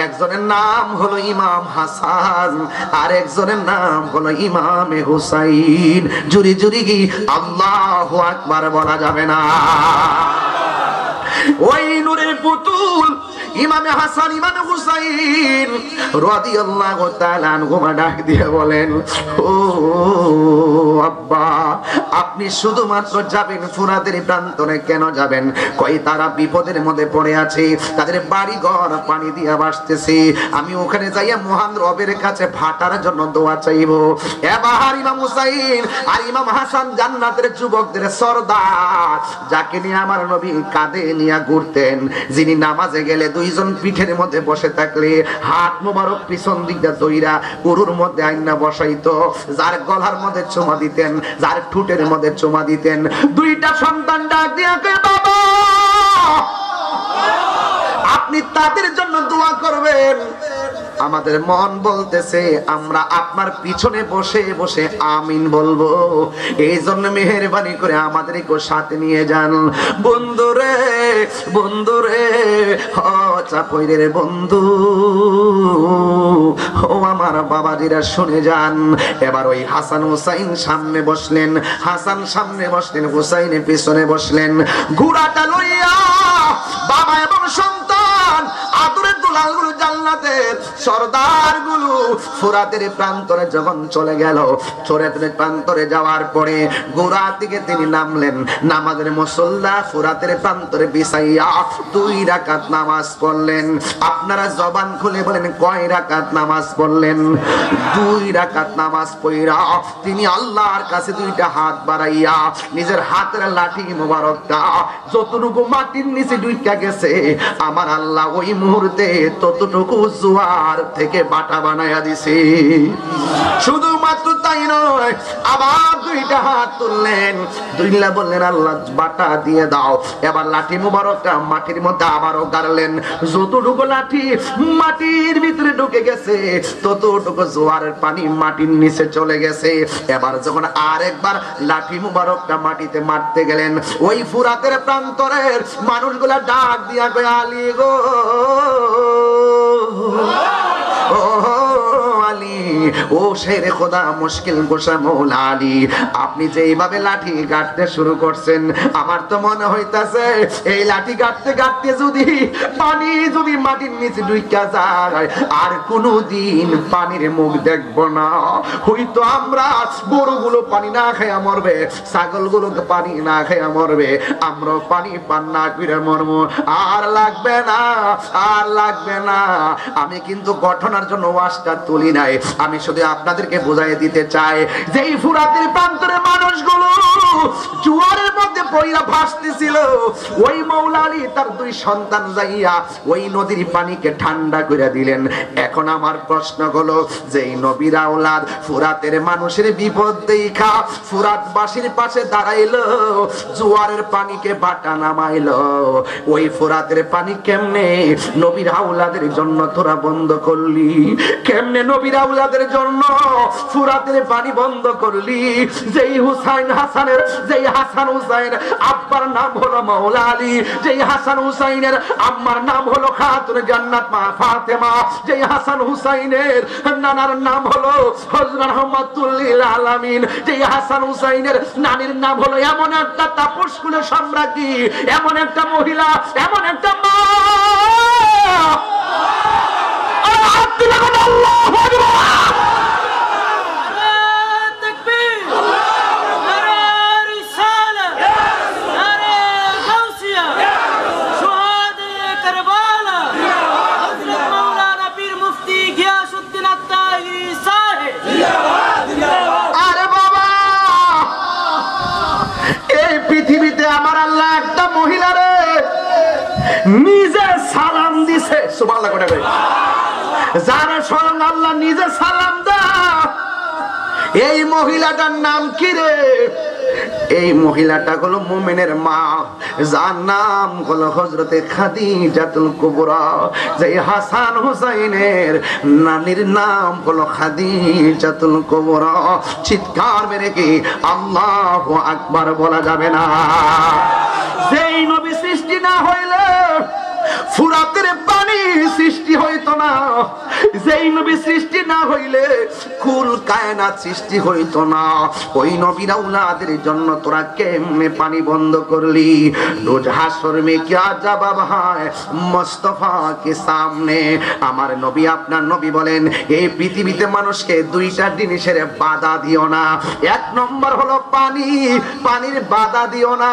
একজনের নাম হলো ইমাম হাসান, আর একজনের নাম হলো ইমামে হুসাইন। জুরি জুরি কি আল্লাহু আকবার বলা যাবে না? ওই নূরের পুতুল ইমামে হাসান ইমামে হুসাইন রাদিয়াল্লাহু তাআলা আনহুমা ডাক দিয়ে বলেন, ও আব্বা, আপনি শুধুমাত্র যাবেন ফুরাতের প্রান্তরে, কেন যাবেন? কই তারা বিপদের মধ্যে পড়ে আছে, তাদের বাড়ি ঘর পানি দিয়ে ভাসতেছে, আমি ওখানে যাইয়া মহান রবের কাছে ভাটার জন্য দোয়া চাইবো। এবার ইমাম হুসাইন আর ইমাম হাসান জান্নাতের যুবকদের সরদার, যাকে নিয়ে আমার নবী কাঁধে নিয়ে ঘুরতেন, যিনি নামাজে গেলে দুইজন পিঠের মধ্যে বসে থাকলে হাত মোবারক পিছন দিকটা দইরা উরুর মধ্যে আইনা বসাইতো, যার গলার মধ্যে চুমা দিতেন, যার ঠোঁটের মধ্যে চুমা দিতেন। দুইটা সন্তান ডাক দিয়া কয়, বাবা আপনি তাদের জন্য দোয়া করবেন। আমাদের মন বলতেছে আমরা আপনার পিছনে বসে বসে আমিন বলবো, এই জন্য মেহেরবানি করে আমাদেরকে সাথে নিয়ে যান। বন্ধুরে বন্ধুরে, ও চাপইরের বন্ধু, ও আমার বাবাজিরা শুনে যান। এবার ওই হাসান হুসাইন সামনে বসলেন, হাসান সামনে বসলেন, হুসাইন পিছনে বসলেন। ঘোড়াটা লইয়া বাবা এবং সন্তান আদরের দুলালগুলো জান্নাতের সরদার গুলো ফুরাতের প্রান্তরে যখন চলে গেল, ফুরাতের প্রান্তরে যাওয়ার পরে গোড়া থেকে তিনি নামলেন, নামাজের মুসল্লা ফুরাতের প্রান্তরে বিছাইয়া 2 রাকাত নামাজ পড়লেন। আপনারা জবান খুলে বলেন কয় রাকাত নামাজ পড়লেন? 2 রাকাত নামাজ পড়া তিনি আল্লাহর কাছে 2টা হাত বাড়াইয়া নিজের হাতের লাঠি মোবারকটা যতটুকু মাটির নিচে ঢুইকা গেছে, আমার আল্লাহ ওই মুহূর্তে ততটুকু জোয়ার থেকে বাটা বানায়া দিছে। শুধুমাত্র তাই নয়, আবার 2টা হাত তুললেন, দুইলা বললেন আল্লাহ বাটা দিয়ে দাও। এবার লাঠি মুবারকটা মাটির মধ্যে আবারও গাড়লেন, যতটুকু লাঠি মাটির ভিতরে ঢুকে গেছে ততটুকু জোয়ারের পানি মাটির নিচে চলে গেছে। এবার যখন আরেকবার লাঠি মুবারকটা মাটিতে মারতে গেলেন, ওই ফুরাতের প্রান্তরের মানুষগুলা ডাক দিয়া কয়, আলী গো, ও আলী, ও শেরে খোদা মুশকিল গোসা মৌলা আলী, আপনি যে এইভাবে লাঠি গাঁটতে শুরু করছেন, আমার তো মনে হইতাছে এই লাঠি গাঁটতে গাঁটতে যদি পানি যদি মাটির নিচে ঢুইকা যায় আর কোনোদিন পানির মুখ দেখবো না। হয়তো আমরা গরুগুলো পানি না খাইয়া মরবে, ছাগলগুলো পানি না খাইয়া মরবে, আমরা পানি পান না করে মরবো। আর লাগবে না, আর লাগবে না। আমি কিন্তু ঘটনার জন্য ওয়াজটা তুলি নাই, আমি শুধু আপনাদেরকে বুঝাই দিতে চাই যে এই ফুরাতের প্রান্তরের মানুষগুলো জোয়ারের মধ্যে পড়িয়া ভাসতেছিল, ওই মৌলা আলী তার 2 সন্তান যাইয়া ওই নদীর পানিকে ঠান্ডা করে দিলেন। এখন আমার প্রশ্ন হলো যে এই নবীর আওলাদ ফুরাতের মানুষের বিপদ দেখা ফুরাতবাসীর পাশে দাঁড়াইলো, জোয়ারের পানিকে বাটা নামাইলো, ওই ফুরাতের পানি কেমনে নবীর আওলাদের জন্য তোরা বন্ধ করলি? কেমনে নবীর আওলাদের জন্য ফুরাতের পানি বন্ধ করলি? যেই হুসাইন হাসানের, যেই হাসান হুসাইন আব্বার নাম হলো মাওলা আলী, যেই হাসান হুসাইনের আম্মার নাম হলো খাতুন জান্নাত মা ফাতেমা, যেই হাসান হুসাইনের নানার নাম হলো হযরত রহমাতুল লিল আলামিন, যেই হাসান হুসাইনের নানির নাম হলো এমন একটা তাপসকুলের সম্রাজ্ঞী, এমন একটা মহিলা, এমন একটা মা। আল্লাহু আকবার। নিজে সালাম দিছে, সুবহানাল্লাহ কোটা কই, যারা স্বয়ং আল্লাহ নিজে সালাম দেয়। এই মহিলাটার নাম কি রে? এই মহিলাটা হলো মুমিনের মা, যার নাম হলো হযরতে খাদিজাতুল কুবরা। যে হাসান হুসাইনের নানির নাম হলো খাদিজাতুল কুবরা। চিৎকার মেরে কি আল্লাহু আকবার বলা যাবে না? যেই নবী সৃষ্টি না হইলে ফুরাতের পানি সৃষ্টি হইতো না, যেই নবী সৃষ্টি না হইলে কুল কায়নাত সৃষ্টি হইতো না। ওই নবীর আওলাদের জন্য তোরা কেমনে পানি বন্ধ করলি? রোজ হাসর মে কিয়া জবাব হয় মুস্তাফা কে সামনে। আমার নবী আপনার নবী বলেন, এই পৃথিবীতে মানুষকে দুইটা জিনিসের বাধা দিও না। এক নম্বর হলো পানি, পানির বাধা দিও না।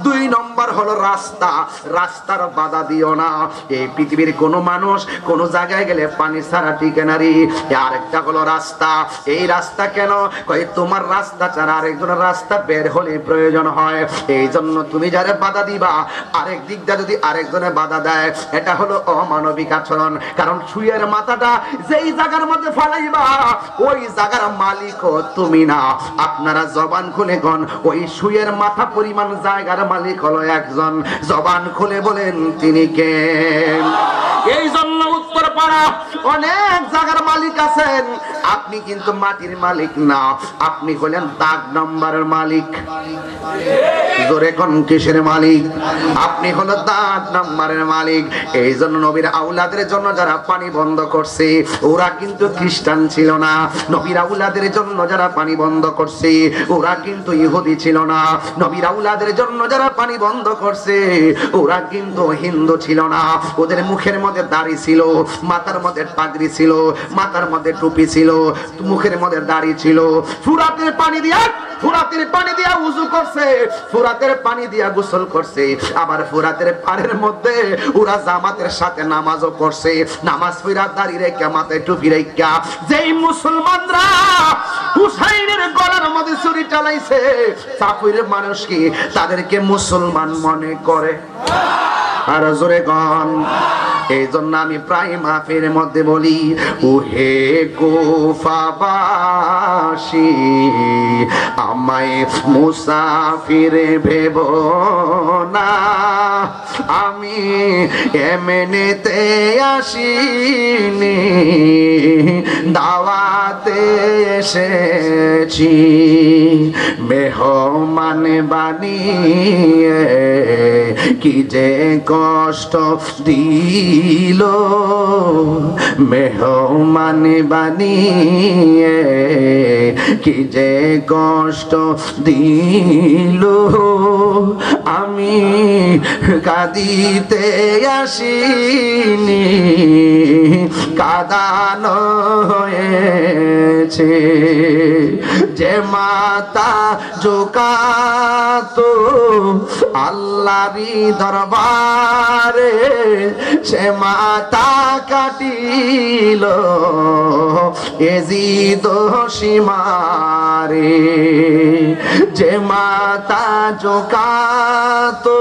দুই নম্বর হলো রাস্তা, রাস্তার বাধা দিও না। এই পৃথিবীর কোন মানুষ কোন জায়গায় গেলে পানি ছাড়া টিকে না রে। আরেকটা হলো রাস্তা। এই রাস্তা কেন? কই তোমার রাস্তা ছাড়া আরেকজনের রাস্তা বের হলে প্রয়োজন হয়। এই জন্য তুমি যারা বাধা দিবা, আরেক দিক দিয়ে যদি আরেকজনে বাধা দেয়, এটা হলো অমানবিক আচরণ। কারণ সুয়ের মাথাটা যেই জায়গার মধ্যে ফালাইবা, ওই জায়গার মালিকও তুমি না। আপনারা জবান খুলে কোন ওই সুয়ের মাথা পরিমাণ জায়গার মালিক হলো একজন। জবান খুলে বলেন তিনি কে? এই জন্য উত্তরপাড়া অনেক জায়গার মালিক আছেন, আপনি কিন্তু মাটির মালিক না, আপনি হলেন দাগ নম্বরের মালিক। জোরে কোন কিসের মালিক? আপনি হলো দাগ নম্বরের মালিক। এই জন্য নবীর আওলাদের জন্য যারা পানি বন্ধ করছে, ওরা কিন্তু খ্রিস্টান ছিল না। নবীর আওলাদের জন্য যারা পানি বন্ধ করছে, ওরা কিন্তু ইহুদি ছিল না। নবীর আওলাদের জন্য যারা পানি বন্ধ করছে, ওরা কিন্তু হিন্দু ছিল না। ওদের মুখের মধ্যে দাড়ি ছিল, মাথার মধ্যে পাগড়ি ছিল, মাথার মধ্যে টুপি ছিল, মুখের মধ্যে দাড়ি ছিল। ফুরাতের পানি দিয়া, ফুরাতের পানি দিয়া উযু করছে, ফুরাতের পানি দিয়া গোসল করছে। আবার ফুরাতের পাড়ের মধ্যে ওরা জামাতের সাথে নামাজও পড়ছে। নামাজ পড়া দাড়ি রেখে মাথায় টুপি রেখা যেই মুসলমানরা হুসাইনের গলার মধ্যে ছুরি চালাইছে, কাফির মানুষ কি তাদেরকে মুসলমান মনে করে? আর জোরে গান। এই জন্য আমি প্রায় মাহফিলের মধ্যে বলি, ওহে কুফাবাসী আমায় মুসাফির ভেবো না, আমি এমনিতে আসিনি, দাওয়াতে এসেছি। মেহমান বানিয়ে কি যে কষ্ট দিল, মেহমান বানিয়ে কি যে কষ্ট দিল। আমি কাঁদিতে আসিনি, কাঁদানো হয়েছে। যে মাতা ঝুঁকাতো আল্লাহরই দরবারে, সে মাতা কাটিল এজিদ সীমারে। যে মাতা ঝুঁকাতো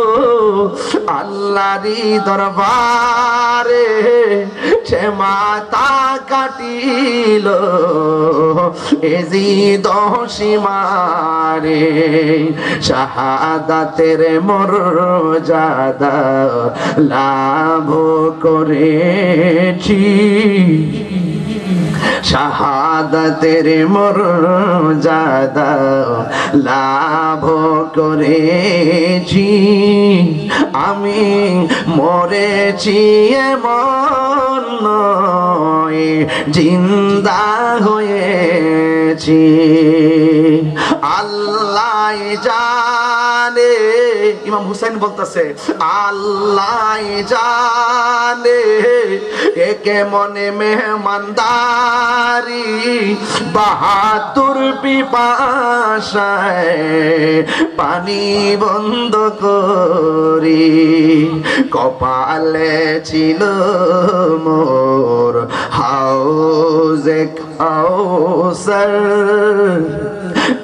আল্লাহরই দরবারে, সে মাতা কাটিল এজিদ সীমারে। শাহাদাতের মর্যাদা লাভ করেছি, শাহাদাতের মর্যাদা লাভ করেছি। আমি মরেছি এমন নয়, জিন্দা হয়েছি। আল্লাহ জানে, ইমাম হুসাইন বলতেছে, আল্লাহ জানে একে মনে মেহমানদারি, বাহাদুর পিপাসায় পানি বন্ধ করি। কপালে ছিল মোর হাউজে কাউসার,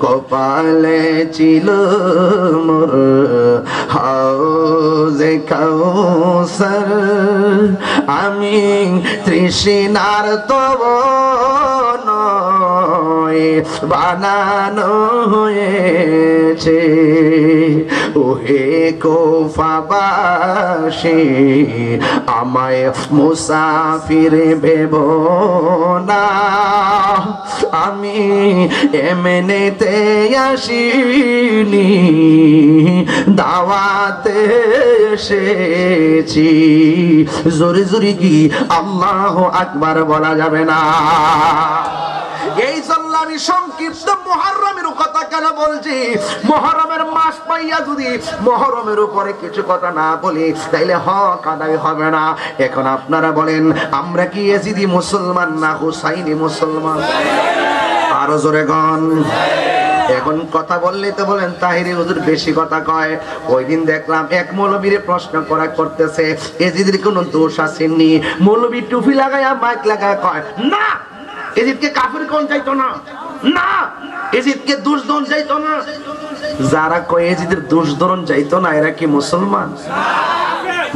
কপালে ছিল মোর হাউজে কাউসার। আমি তৃষ্ণার তব নয়, বানানো হয়েছে। ওহে কুফাবাসী আমায় মুসাফির ভেবো না, আমি এমনিতে আসিনি, দাওয়াতে এসেছি। জোরে জোরে কি আল্লাহু আকবার বলা যাবে না? এই জন্য আমি সংক্ষিপ্ত মুহররমের কথা কেন বলছি, মুহররমের মাস পাইয়া যদি মুহররমের উপরে কিছু কথা না বলি তাইলে হক আদায় হবে না। এখন আপনারা বলেন, আমরা কি ইয়াজিদি মুসলমান না হুসাইনি মুসলমান? আরো জোরে গন। এখন কথা বললে তো বলেন তাহিরি হুজুর বেশি কথা কয়। ওই দিন দেখলাম এক মৌলবীরে প্রশ্ন করতেছে, ইয়াজিদের কোনো দোষ আসেনি। মৌলবী টুপি লাগায়া মাইক লাগায় কয়, না ইয়াজিদকে কাফির কোন যাইতো না, না ইয়াজিদকে দোষ দন যাইতো না। যারা কয় ইয়াজিদের দোষ দরন যাইতো না, এরা কি মুসলমান?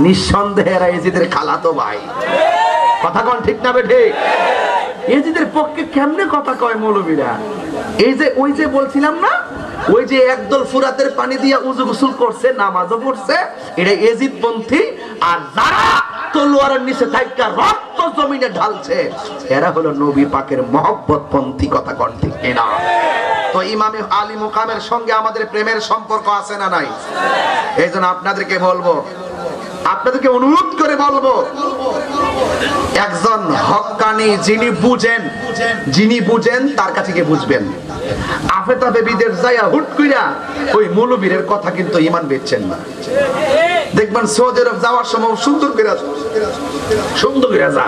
নিঃসন্দেহে এরা ইয়াজিদের খালাতো ভাই। কথা কোন ঠিক না বেঠে? ইয়াজিদের পক্ষে কেমনে কথা কয় মৌলবীরা? এই যে ওই যে বলছিলাম না, ওই যে একদল ফুরাতের পানি দিয়া উযু গোসল করছে, নামাজও পড়ছে, এটা ইয়াজিদ পন্থী। আর যারা তলোয়ারের নিচে থাইকা রক্ত জমিনে ঢালছে, এরা হলো নবী পাকের মহব্বত পন্থী। কথা কোন ঠিক কিনা? তো ইমামে আলী মুকামের সঙ্গে আমাদের প্রেমের সম্পর্ক আছে না নাই? এইজন্য আপনাদেরকে বলবো, আপনাদেরকে অনুরোধ করে বলবো, একজন হক্কানি যিনি বুঝেন তার কাছে গিয়ে বুঝবেন। আফেতাবে বিদের যায়া হুট কইরা ওই মৌলবীরের কথা কিন্তু ঈমান বেচছেন না। দেখবেন সৌদি আরব যাওয়ার সময় সুন্দর করে যা,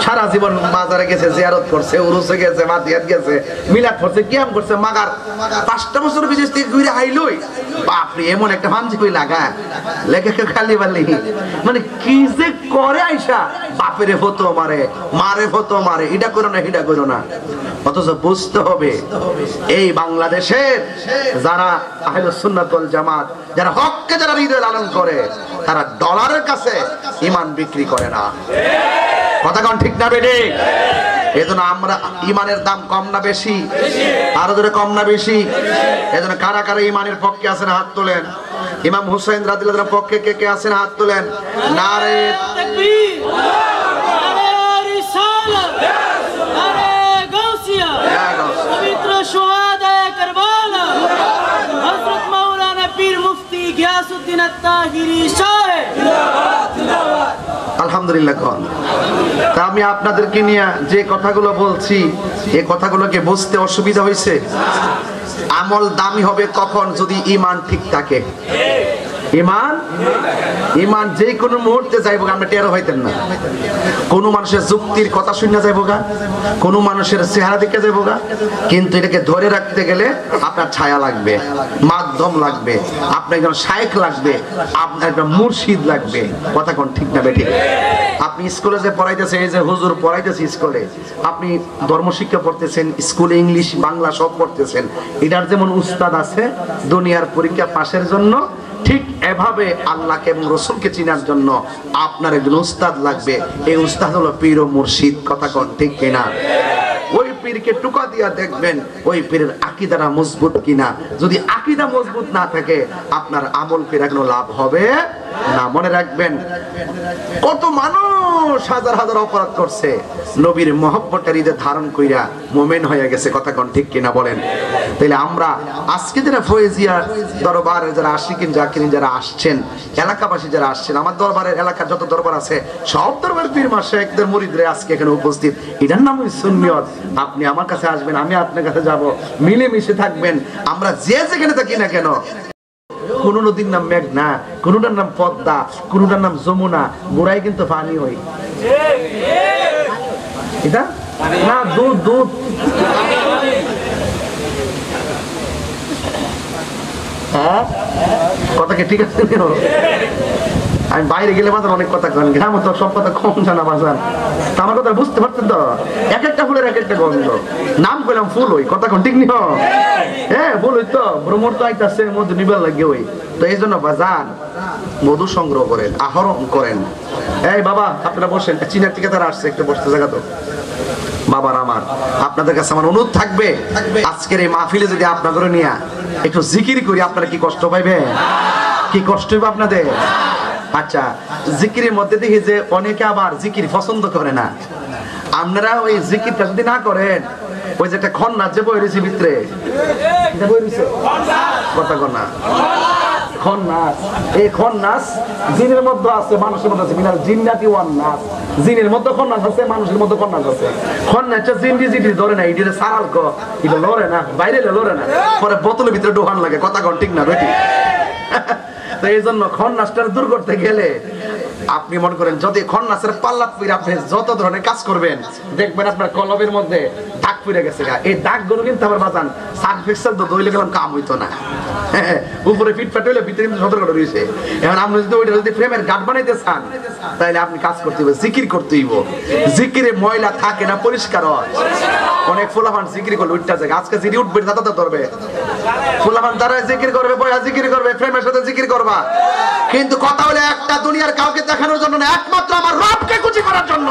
সারা জীবন বাজারে গেছে, জিয়ারত করছে, উরুসে গেছে, মাদিয়াত গেছে, মিলাদ করছে, কিয়াম করছে, মাগার 5টা বছর বিদেশ থেকে ঘুরে আইলই বাপরে এমন একটা পাঞ্জাবি লাগা লেখা খালি বালি, মানে কি যে করে আইসা বাপেরে হতো মারে হতো মারে, এটা করো না এটা করো না। অথচ বুঝতে হবে এই বাংলাদেশের যারা আহলে সুন্নাত ওয়াল জামাত, যারা হককে যারা হৃদয়ে লালন করে, তারা ডলারের কাছে ঈমান বিক্রি করে না। কথা কোন ঠিক না বেটে? এজন্য আমরা ঈমানের দাম কম না বেশি? আরো জোরে কম না বেশি? এজন্য কারা কারা ঈমানের পক্ষে আছেন হাত তোলেন। ইমাম হুসাইন রাদিয়াল্লাহু আনহুর পক্ষে কে কে আছেন হাত তোলেন। নারে তাকবীর, নারে রিসালাত, নারে গাউসিয়া, পবিত্র শুহাদা কারবালা, হযরত মাওলানা পীর মুফতি গিয়াসউদ্দিন আত-তাহিরি সাহেব জিন্দাবাদ। আলহামদুলিল্লাহ। কোন তা আমি আপনাদেরকে নিয়ে যে কথাগুলো বলছি, এই কথাগুলোকে বুঝতে অসুবিধা হয়েছে? আমল দামি হবে কখন? যদি ঈমান ঠিক থাকে। ঈমান যে কোনো মুহূর্তে যাইব, আমরা টেরও হইতেন না। কোন মানুষের যুক্তির কথা শুনে যাইব গা, কোন মানুষের চেহারা দেখে যাইব গা, কিন্তু এটাকে ধরে রাখতে গেলে আপনার ছায়া লাগবে, মাধ্যম লাগবে, আপনার একজন শায়েখ লাগবে, আপনার একজন মুর্শিদ লাগবে। কথা কোন ঠিক না বেঠিক? আপনি স্কুলে যে পড়াইতেছে, এই যে হুজুর পড়াইতেছে স্কুলে, আপনি ধর্মশিক্ষা পড়তেছেন, স্কুলে ইংলিশ বাংলা সব পড়তেছেন, এটার যেমন উস্তাদ আছে দুনিয়ার পরীক্ষা পাশের জন্য, ঠিক এভাবে আল্লাহকে এবং রসুলকে চিনার জন্য আপনার একজন উস্তাদ লাগবে। এই উস্তাদ হলো পীর ও মুর্শিদ। কথা কোন ঠিক কিনা? ওই পীরকে টুকা দিয়া দেখবেন ওই পীরের আকীদাটা মজবুত কিনা। যদি আকীদা মজবুত না থাকে আপনার আমল করে কোনো লাভ হবে না। মনে রাখবেন, কত মানুষ হাজার হাজার অপরাধ করছে, নবীর মহব্বতের হৃদয়ে ধারণ কইরা মুমিন হয়ে গেছে। কথা কোন ঠিক কিনা বলেন? তাইলে আমরা আজকে যারা ফয়েজিয়া দরবারে যারা আশিকিন জাকিরিন যারা আসছেন, এলাকাবাসী যারা আসছেন, আমার দরবারের এলাকার যত দরবার আছে সব দরবারের পীর মাশায়েখদের মুরিদরা আজকে এখানে উপস্থিত। এটার নাম সুন্নিয়ত। আপনি আমার কাছে আসবেন, আমি আপনার কাছে যাব, মিলেমিশে থাকবেন। আমরা যে যেখানে থাকি না কেন, কোন নদীর নাম মেঘনা, কোনটার নাম পদ্মা, কোনটার নাম যমুনা, গোড়ায় কিন্তু পানি হই। এটা না দুধ হ্যাঁ, কথা কি ঠিক আছে? আমি বাইরে গেলে বাজার অনেক কথা কন, গ্রামে তো সব কথা কম জানা বাজার। তা আমার কথা বুঝতে পারছেন তো? এক একটা ফুলের এক একটা গন্ধ। নাম কইলাম ফুল হই। কথা কোন ঠিক নি? হ্যাঁ ফুল হই তো, ভ্রমর তো আইতাছে, মধু নিবার লাগে ওই। তো এই জন্য বাজার মধু সংগ্রহ করেন, আহরণ করেন। এই বাবা আপনারা বসেন, চীনের থেকে তারা আসছে, একটু বসতে জায়গা তো। বাবার আমার, আপনাদের কাছে আমার অনুরোধ থাকবে, আজকের এই মাহফিলে যদি আপনাদের নিয়ে একটু জিকির করি, আপনারা কি কষ্ট পাইবে? কি কষ্ট হইবে আপনাদের? আচ্ছা, জিকিরের মধ্যে দেখি যে অনেকে আবার জিকির পছন্দ করে না। আপনারা ওই জিকিরটা যদি না করেন, ওই যে একটা খন্নাস যে বই রয়েছে ভিতরে, কথা কনা খন্নাস, এই খন্নাস জিনের মধ্যে আছে, মানুষের মধ্যে আছে। মিনাল জিন্নাতি ওয়ান নাস, জিনের মধ্যে খন্নাস আছে, মানুষের মধ্যে খন্নাস আছে। খন্নাসটা জিন্দি জিন্দি ধরে না, এটা সারাল ক, এটা লড়ে না, বাইরে লড়ে না, পরে বোতলের ভিতরে ঢোকান লাগে। কথা কন ঠিক না বেটি? তো এই জন্য খন্নাসটা দূর করতে গেলে আপনি মনে করেন যদি খন্নাসের পাল্লা পরে আপনি যত ধরনের কাজ করবেন, দেখবেন আপনার কলমের মধ্যে দাগ পড়ে গেছে। এই দাগগুলো কিন্তু আবার বাজান সার্ফেক্সেল তো দইলে গেলাম কাম হইতো না। উপরে ফিটফাট হইলে ভিতরে কিন্তু সতর্ক রয়েছে। এখন আপনি যদি ওইটা যদি ফ্রেমের গার্ড বানাইতে চান, তাহলে আপনি কাজ করতে হবে, জিকির করতে হইব। জিকিরে ময়লা থাকে না, পরিষ্কার হয়। অনেক ফুলাফান জিকির করলে উঠতে যায়, আজকে জিরি উঠবে দাদা ধরবে, ফুলাফান তারা জিকির করবে, বয়া জিকির করবে, ফ্রেমের সাথে জিকির করবা। কিন্তু কথা হলো একটা, দুনিয়ার কাউকে দেখানোর জন্য না, একমাত্র আমার রবকে খুশি করার জন্য।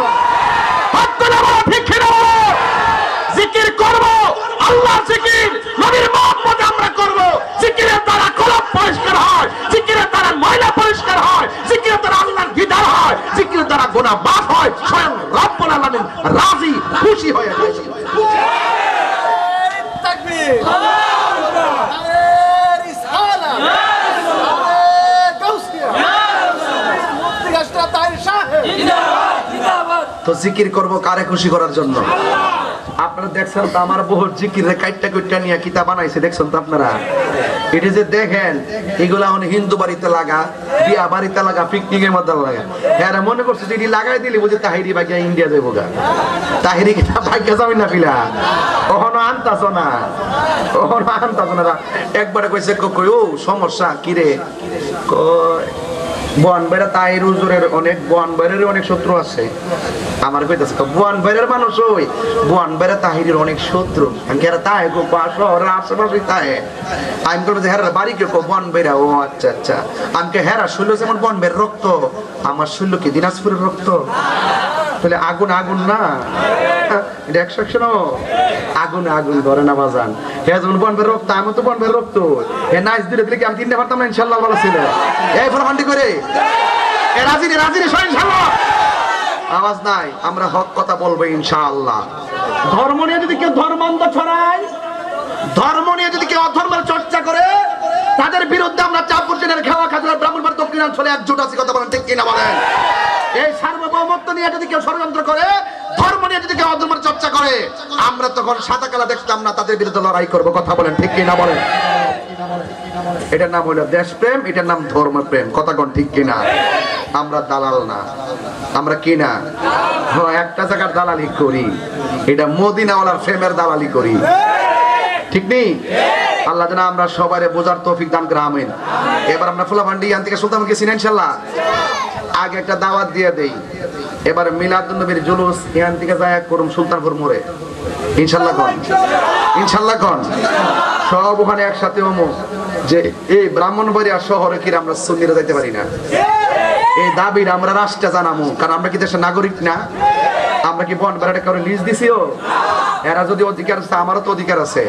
জিকির করব, আল্লাহর জিকির, নবীর মহব্বতে আমরা করব। জিকিরের দ্বারা কলব পরিষ্কার হয়, জিকিরের দ্বারা ময়লা পরিষ্কার হয়, জিকিরের দ্বারা আল্লাহর দিদার হয়, জিকিরের দ্বারা গুনাহ মাফ হয়, স্বয়ং রব্বুল আলামিন রাজি খুশি হয়ে যায়। তাকবীর, রিসালা, গাউসিয়া, মুফতি গাছটা তাই সাহেব। তো জিকির করব কারে খুশি করার জন্য? আপনারা দেখছেন তো আমার বহুত জিকিরের কাইটটা কুইটটা নিয়ে কিতাব বানাইছে, দেখছেন তো আপনারা? এটা যে দেখেন, এগুলা অনেক হিন্দু বাড়িতে লাগা, বিয়া বাড়িতে লাগা, পিকনিকের মধ্যে লাগা। হ্যাঁ মনে করছে যে এটি লাগাই দিলে বুঝে তাহিরি বাগিয়া ইন্ডিয়া যাবো গা। তাহিরি কিতাব ভাগ্য যাবে না পিলা, কখনো আনতাছ না, কখনো আনতাছ না। একবারে কইছে কই ও সমস্যা কিরে, বনবাইরা তাহির হুজুরের অনেক, বনবাইরের অনেক শত্রু আছে। আমার কইতাছে বনবাইরের মানুষ, ওই বনবাইরা তাহিরের অনেক শত্রু। আমি কেরা তাহে গো শহরের আশেপাশে তাহে। আমি বলবো যে হেরা বাড়ি কেউ বনবাইরা। ও আচ্ছা আচ্ছা। আমি কে হেরা শুনলো যেমন বনবাইর রক্ত, আমার শুনলো কি দিনাজপুরের রক্ত? তাহলে আগুন আগুন না, এটা 100 আগুন আগুন ধরে না বাজান। হ্যাঁ যেমন বনবের রক্ত, আমি তো বনবের রক্ত। হ্যাঁ নাইস দিলে দিলে কি আমি 3টা পারতাম না? ইনশাল্লাহ ভালো ছিল। এই ফরমান্ডি করে রাজি রাজি ইনশাল্লাহ, আওয়াজ নাই। আমরা হক কথা বলবো ইনশাআল্লাহ। ধর্ম নিয়ে যদি কেউ ধর্মান্ধ ছড়ায়, ধর্ম নিয়ে যদি কেউ অধর্মের চর্চা করে, তাদের বিরুদ্ধে আমরা চাঁদপুর খাওয়া খাজরা ব্রাহ্মণবাড়ি দক্ষিণাঞ্চলে একজোট আছি। কথা বলেন ঠিক কিনা বলেন? এই সার্বভৌমত্ব নিয়ে যদি কেউ ষড়যন্ত্র করে, ধর্ম নিয়ে যদি কেউ অধর্মের চর্চা করে, আমরা তখন সাদা কালা দেখতাম না, তাদের বিরুদ্ধে লড়াই করব। কথা বলেন ঠিক কিনা বলেন? এটার নাম হলো দেশপ্রেম, এটার নাম ধর্মপ্রেম। কথা কোন ঠিক কিনা? আমরা দালাল না, আমরা কি না একটা জায়গার দালালি করি, এটা মদিনাওয়ালার প্রেমের দালালি করি। ঠিক নেই? আল্লাহ যেন আমরা সবাই বোঝার তৌফিক দান করে, আমিন। এবার আমরা ফুলাভান্ডি ইয়ান থেকে সুলতানকে চিনি ইনশাআল্লাহ। আগে একটা দাওয়াত দিয়ে দেই, এবার মিলাদুন নবীর জুলুস ইয়ান থেকে যায় করুম সুলতানপুর মোড়ে ইনশাআল্লাহ। কোন ইনশাআল্লাহ কোন সব ওখানে একসাথে হমু যে এই ব্রাহ্মণবাড়িয়া শহরে কি আমরা সুন্নিরা যাইতে পারি না। এই দাবির আমরা রাষ্ট্রে জানামু, কারণ আমরা কি দেশের নাগরিক না? আমরা কি বন বেড়াটা কারো লিজ দিছিও? এরা যদি অধিকার আছে, আমারও তো অধিকার আছে।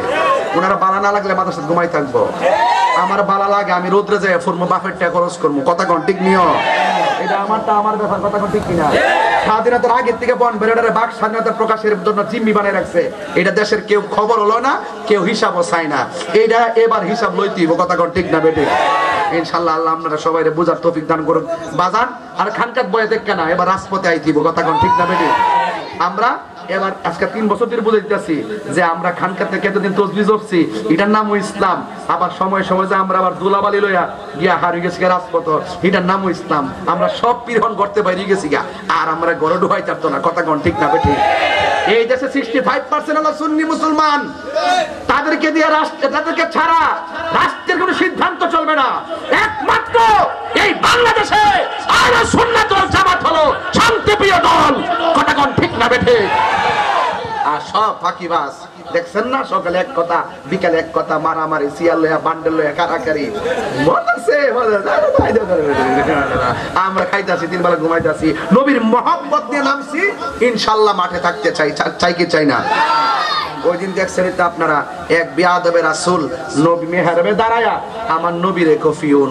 ওনারা বালা না লাগলে মাথার সাথে ঘুমাই থাকবো। আমার বালা লাগে, আমি রোদ্রে যাই ফুরমো, বাপের টাকা খরচ করবো। কথা কোন ঠিক নিও? এটা আমারটা আমার ব্যাপার। কথা কোন ঠিক কিনা? স্বাধীনতার আগের থেকে বন বেড়াটারে বাক স্বাধীনতার প্রকাশের জন্য জিম্মি বানায় রাখছে। এটা দেশের কেউ খবর হলো না, কেউ হিসাবও চায় না। এইটা এবার হিসাব লইতেই। কথা কোন ঠিক না বেটে? ইনশাআল্লাহ আল্লাহ আপনারা সবাই বুঝার তৌফিক দান করুন বাজান। আর খানকাত বয়ে দেখ না, এবার রাজপথে আইতিব। কথা কোন ঠিক না বেটে? আমরা এবার আজকে 3 বছর ধরে বুঝে দিতেছি যে আমরা খানকাত থেকে এতদিন তসবিহ জপছি, এটার নামও ইসলাম। আবার সময় সময় যে আমরা আবার দুলাবালি লইয়া গিয়া হারিয়ে গেছি রাজপথ, এটার নামও ইসলাম। আমরা সব পীড়ন করতে বাইরে গেছি গা, আর আমরা গড়ে ডুবাই থাকতো না। কথা কোন ঠিক না বেঠি? এই দেশে 65% হলো সুন্নি মুসলমান। তাদেরকে দিয়ে রাষ্ট্র, তাদেরকে ছাড়া রাষ্ট্রের কোনো সিদ্ধান্ত চলবে না। একমাত্র এই বাংলাদেশে আহলে সুন্নাত ওয়াল জামাত হলো শান্তিপ্রিয় দল। কথা কোন ঠিক না বেঠি? আর সব ফাঁকিবাজ দেখছেন না, সকালে এক কথা, বিকালে এক কথা, মারামারি, সিয়াল লয়া, বান্ডেল লয়া, কারাকারি। আমরা খাইতেছি, 3 বেলা ঘুমাইতেছি, নবীর মহব্বত নিয়ে নামছি। ইনশাল্লাহ মাঠে থাকতে চাই, চাই কি চাই না? ওই দিন দেখছেন তো আপনারা, এক বিয়াদবে রাসূল নবী মেহরাবে দাঁড়ায়া আমার নবীরে কফিউন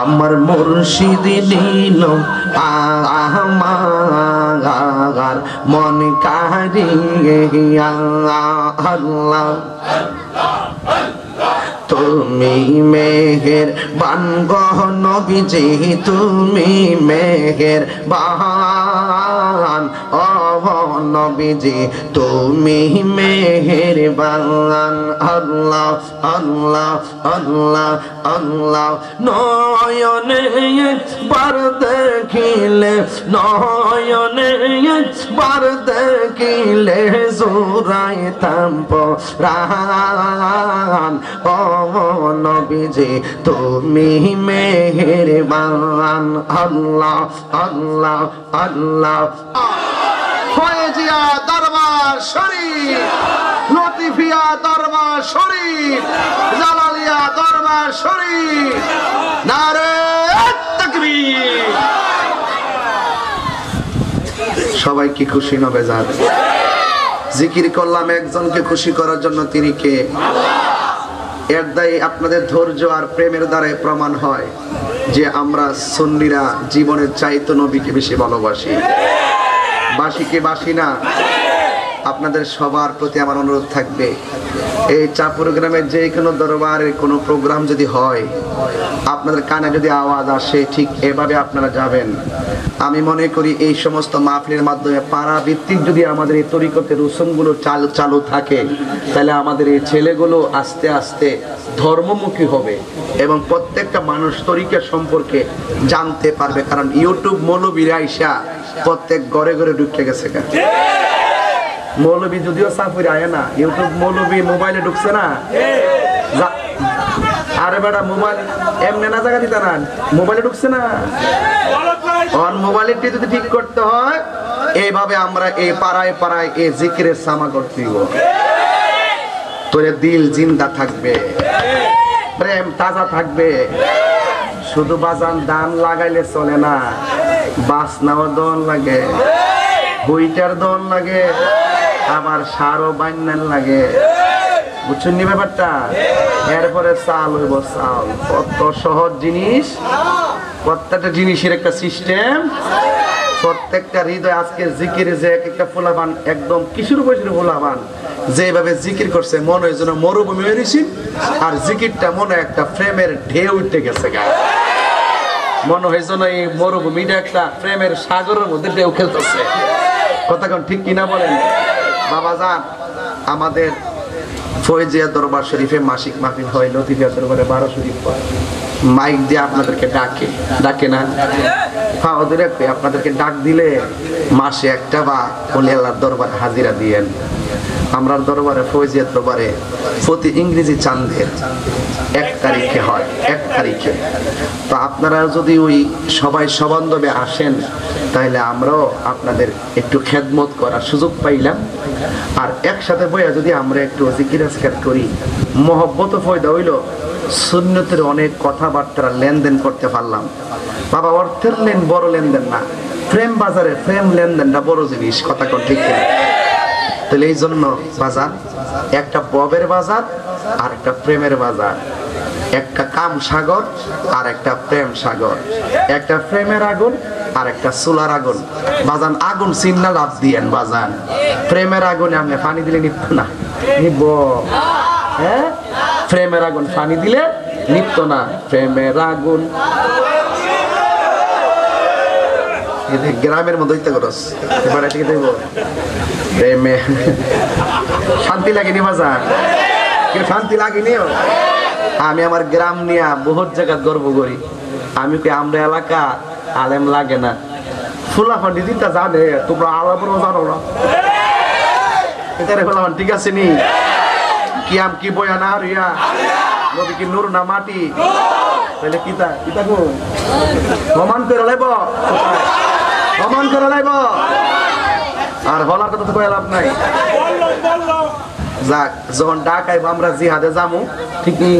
আমার মুর্শিদ দিল আমার মন কারিয়া আল্লাহ তুমি মেহের বানগহ নবীজি তুমি মেহের বান ও নবীজি তুমি মেহের বান আল্লাহ আল্লাহ আল্লাহ আল্লাহ নয়নে একবার দেখিলে নয়নে একবার দেখিলে জোড়াইতাম পরাণ ও নবীজি তুমি মেহেরবান আল্লাহ আল্লাহ আল্লাহ ফয়েজিয়া দরবার শরীফ লতিফিয়া দরবার শরীফ জালালিয়া দরবার শরীফ নারে তাকবীর সবাই কি খুশি না বেজার জিকির করলাম একজনকে খুশি করার জন্য তিনি কে এর দায়ী আপনাদের ধৈর্য আর প্রেমের দ্বারা প্রমাণ হয় যে আমরা সুন্নিরা জীবনের চাইতো নবীকে বেশি ভালোবাসি বাসি কি বাসি না আপনাদের সবার প্রতি আমার অনুরোধ থাকবে এই চাঁদপুর গ্রামের যে কোনো দরবারের কোনো প্রোগ্রাম যদি হয় আপনাদের কানে যদি আওয়াজ আসে ঠিক এভাবে আপনারা যাবেন আমি মনে করি এই সমস্ত মাহফিলের মাধ্যমে পাড়া ভিত্তিক যদি আমাদের এই তরিকতের রুসুমগুলো চালু থাকে তাহলে আমাদের এই ছেলেগুলো আস্তে আস্তে ধর্মমুখী হবে এবং প্রত্যেকটা মানুষ তরিকা সম্পর্কে জানতে পারবে কারণ ইউটিউব মৌলবীরা আইসা প্রত্যেক ঘরে ঘরে ঢুকে গেছে মৌলবী যদিও সাফির আয় না ইউটিউব মৌলবী মোবাইলে ঢুকছে না আরে বেটা মোবাইল এমনি না জায়গা দিতে না মোবাইলে ঢুকছে না মোবাইলটি যদি ঠিক করতে হয় এইভাবে আমরা এই পাড়ায় পাড়ায় এই জিকিরের সামা করতে দিব তোর দিল জিন্দা থাকবে প্রেম তাজা থাকবে শুধু বাজান দান লাগাইলে চলে না বাসনাও দন লাগে বইটার দন লাগে আবার সারও বান্যান লাগে বুঝছেন নি ব্যাপারটা এরপরে চাল হইব চাল কত সহজ জিনিস প্রত্যেকটা জিনিসের একটা সিস্টেম প্রত্যেকটা হৃদয় আজকে জিকির যে একটা ফুলাবান একদম কিশোর বয়সের ফুলাবান যেভাবে জিকির করছে মনে হয় যেন মরুভূমি হয়ে গেছি আর জিকিরটা মনে একটা ফ্রেমের ঢেউ উঠে গেছে গা মনে হয় যেন এই মরুভূমিটা একটা ফ্রেমের সাগরের মধ্যে ঢেউ খেলতেছে কথা কোন ঠিক কিনা বলেন বাবা যান আমাদের ফয়েজিয়া দরবার শরীফে মাসিক মাহফিল হয় লতিফিয়া দরবারে 12 শরীফ হয় মাইক দিয়ে আপনাদেরকে ডাকে না হ্যাঁ ওদের আপনাদেরকে ডাক দিলে মাসে একটা বা ওলি আল্লাহর দরবারে হাজিরা দিয়েন আমরা দরবারে ফয়েজিয়া দরবারে প্রতি ইংরেজি চাঁদের 1 তারিখে হয় 1 তারিখে তো আপনারা যদি ওই সবাই সবান্ধবে আসেন তাহলে আমরাও আপনাদের একটু খেদমত করার সুযোগ পাইলাম আর একসাথে বইয়া যদি আমরা একটু জিকির আজকার করি মহব্বত ফয়দা হইল সুন্নতের অনেক কথাবার্তা লেনদেন করতে পারলাম বাবা অর্থের লেন বড় লেনদেন না প্রেম বাজারে প্রেম লেনদেনটা বড় জিনিস কথা কোন ঠিক না তাহলে এই জন্য বাজার একটা ববের বাজার আর একটা প্রেমের বাজার একটা কাম সাগর আর একটা প্রেম সাগর একটা প্রেমের আগুন আর একটা চুলার আগুন বাজান আগুন চিন্না লাভ দিয়েন বাজান প্রেমের আগুনে আপনি পানি দিলে নিত্য না নিব হ্যাঁ প্রেমের আগুন পানি দিলে নিত্য না প্রেমের আগুন গ্রামের মধ্যে প্রেমে শান্তি লাগেনি বাজান শান্তি লাগেনি আমি আমার গ্রাম নিয়ে বহুত জায়গা গর্ব করি আমি কি আমরা এলাকা আলেম লাগে না ফুলা ফান্ডি দিতে জানে, তোমরা আলাপও জানো না। এটারে ফুলাফান ঠিক আছে নি? কিয়াম কি বয়া না রিয়া, নবী কি নূর না মাটি? তাহলে কিতা কিতা গো প্রমাণ করে লাইব, প্রমাণ করে লাইব। আর বলার কথা তো কই লাভ নাই। যাক, যখন ডাকাইব আমরা জিহাদে যামু, ঠিক নেই?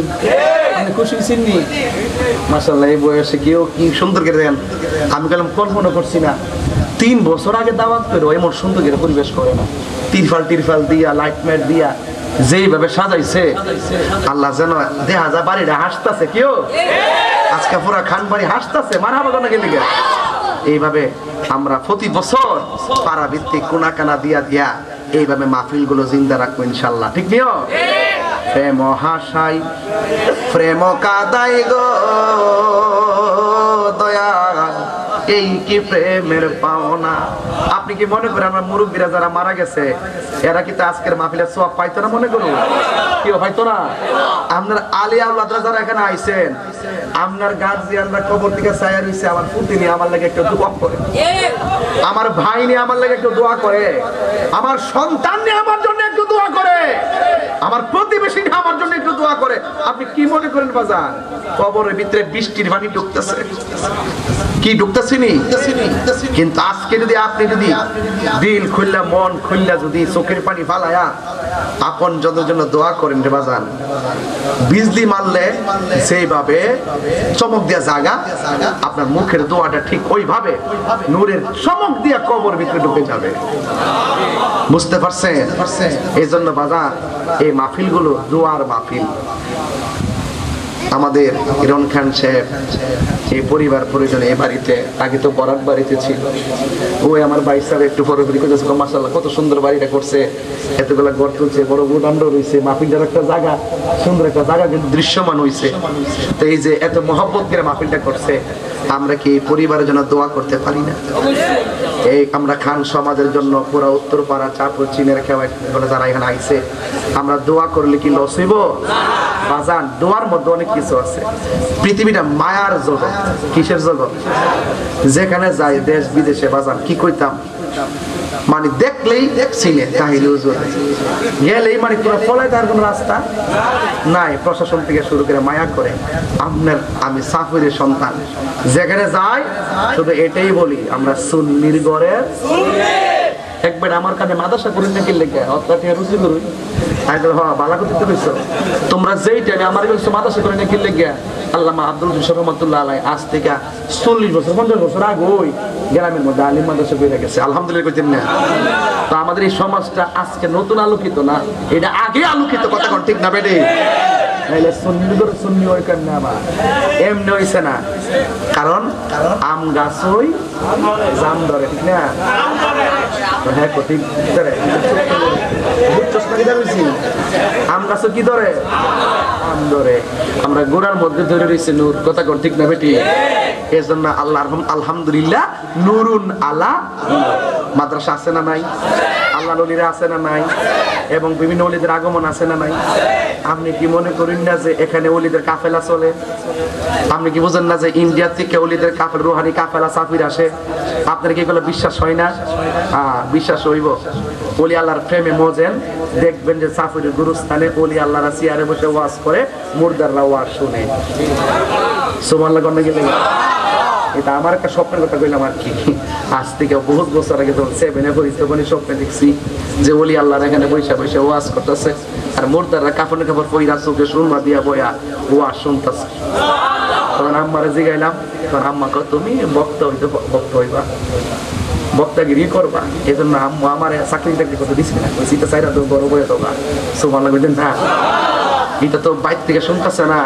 আমি খুশি ছিনি মাশাআল্লাহ। এই বয়সে কেউ কি সুন্দর করে দেন, আমি বললাম কল্পনা করছি না 3 বছর আগে দাওয়াত করে এমন সুন্দর করে পরিবেশ করে না। তিরফাল দিয়া, লাইট ম্যাট দিয়া যেইভাবে সাজাইছে, আল্লাহ যেন দেখা যায় বাড়িটা হাসতেছে। কেউ আজকে পুরা খান বাড়ি হাসতেছে, মারহাবা কোন গেলে। এইভাবে আমরা প্রতি বছর পাড়া ভিত্তিক কোনাকানা দিয়া দিয়া এইভাবে মাহফিল গুলো জিন্দা রাখবো ইনশাল্লাহ, ঠিক নিও? প্রেম হাসাই প্রেম কাদাই গো দয়া, এই কি প্রেমের পাওনা। আপনি কি মনে করেন আমার মুরব্বীরা যারা মারা গেছে এরা কি আজকের মাহফিলের সওয়াব পাইতো না? মনে করুন কেউ পাইতো না? আপনার আলিয়া আউলাদরা যারা এখানে আইছেন, আপনার গার্জিয়ানরা কবর থেকে ছায়া রইছে, আমার পুতি নিয়ে আমার লাগে একটু দোয়া করে, আমার ভাই নিয়ে আমার লাগে একটু দোয়া করে, আমার সন্তান নিয়ে আমার জন্য একটু দোয়া করে, আমার প্রতিবেশী নিয়ে আমার জন্য একটু দোয়া করে। আপনি কি মনে করেন বাজার কবরের ভিতরে বৃষ্টির পানি ঢুকতেছে? কি ঢুকতেছে নি? কিন্তু আজকে যদি আপনি যদি দিল খুললা, মন খুললা, যদি চোখের পানি ফালায়া আপন জনের জন্য দোয়া করেন রে বাজান, বিজলি মারলে সেইভাবে চমক দিয়া জাগা, আপনার মুখের দোয়াটা ঠিক ওইভাবে নূরের চমক দিয়া কবর ভিতরে ঢুকে যাবে। বুঝতে পারছেন? এই জন্য বাজান এই মাহফিল গুলো দোয়ার মাহফিল। আমাদের হিরণ খান সাহেব এই পরিবার পরিজন এই বাড়িতে, আগে তো বরাক বাড়িতে ছিল, ওই আমার ভাই সাহেব একটু পরপরই করতেছে, মাশাআল্লাহ কত সুন্দর বাড়িটা করছে, এতগুলা ঘর তুলছে, বড় উঠান রয়েছে, মাহফিলটার একটা জায়গা, সুন্দর একটা জায়গা কিন্তু দৃশ্যমান হয়েছে। তো এই যে এত মহব্বত করে মাহফিলটা করছে, আমরা কি পরিবারের জন্য দোয়া করতে পারি না? এই আমরা খান সমাজের জন্য, পুরা উত্তরপাড়া, চাঁদপুর, চীনের খেওয়া যারা এখানে আইছে, আমরা দোয়া করলে কি লস হইব? বাজান দোয়ার মধ্যে অনেক কিছু আছে। পৃথিবীটা মায়ার জগৎ। কিসের জগৎ? যেখানে যাই দেশ বিদেশে বাজান কি কইতাম, মানে দেখলেই চিনে কাহিনী হুজুর, গেলেই মানে পুরো ফলাই তার কোনো রাস্তা নাই। প্রশাসন থেকে শুরু করে মায়া করে। আপনার আমি সাফিরের সন্তান, যেখানে যাই শুধু এটাই বলি, আমরা সুন্নির ঘরে। একবার আমার কাছে মাদ্রাসা করেন নাকি লেগে অত্যাধিক রুচি করুন, বালা করতে পেরেছ তোমরা যেই টাইমে আমার কাছে মাদ্রাসা করে নাকি লেগে আল্লামা আব্দুল রহমাতুল্লাহ আলাই আজ থেকে 40 বছর 50 বছর আগে ওই গ্রামের মধ্যে আলিম মাদ্রাসা করে গেছে। আলহামদুলিল্লাহ কইতেন না? তো আমাদের এই সমাজটা আজকে নতুন আলোকিত না, এটা আগে আলোকিত। কথা কোন ঠিক না বেটে? নাইলে সুন্নির ঘরে সুন্নি ওই কেন না, এমনি হইছে না। কারণ আম গাছ ওই জাম ধরে, ঠিক না? হ্যাঁ ঠিক ধরে। আম গাছ কি ধরে? আম ধরে। আমরা গোড়ার মধ্যে ধরে রয়েছে নূর। কথা কোন ঠিক না বেটি? এর জন্য আল্লাহ আলহামদুলিল্লাহ নুরুন আলা মাদ্রাসা আছে না নাই? আল্লাহ নবীরা আছে না নাই? এবং বিভিন্ন ওলিদের আগমন আছে না নাই? আপনি কি মনে করেন না যে এখানে ওলিদের কাফেলা চলে? আপনি কি বুঝেন না যে ইন্ডিয়া থেকে ওলিদের কাফেলা, রুহানি কাফেলা সাফির আসে? আপনার কি এগুলো বিশ্বাস হয় না? বিশ্বাস হইব। ওলি আল্লাহর প্রেমে মজেন, দেখবেন যে সাফিরের গুরুস্থানে ওলি আল্লাহরা চেয়ারে বসে ওয়াজ করে, মুর্দাররা ওয়াজ শুনে। সুবহানাল্লাহ গন্না গেলে এটা আমার একটা স্বপ্নের কথা কইলাম আর কি। আজ থেকে বহুত বছর আগে তখন 7-এ পড়ি, তখন স্বপ্নে দেখছি যে ওলি আল্লাহর এখানে বৈশা বৈশা ওয়াজ করতেছে, আর মুর্দাররা কাপড়ে কাপড় পইরা চোখে সুরমা দিয়া বয়া ওয়াজ শুনতেছে। তখন আম্মারে জিগাইলাম, তখন আম্মা কয় তুমি বক্তা হইতে বক্তা হইবা, বক্তাগিরি করবা। এই জন্য আম্মু আমার চাকরি টাকরি করতে দিচ্ছি না, ওইটা চাইরা তো বড় বয়ে তোবা। সুবহানাল্লাহ কইতেন না? এটা তো বাইর থেকে শুনতেছে না,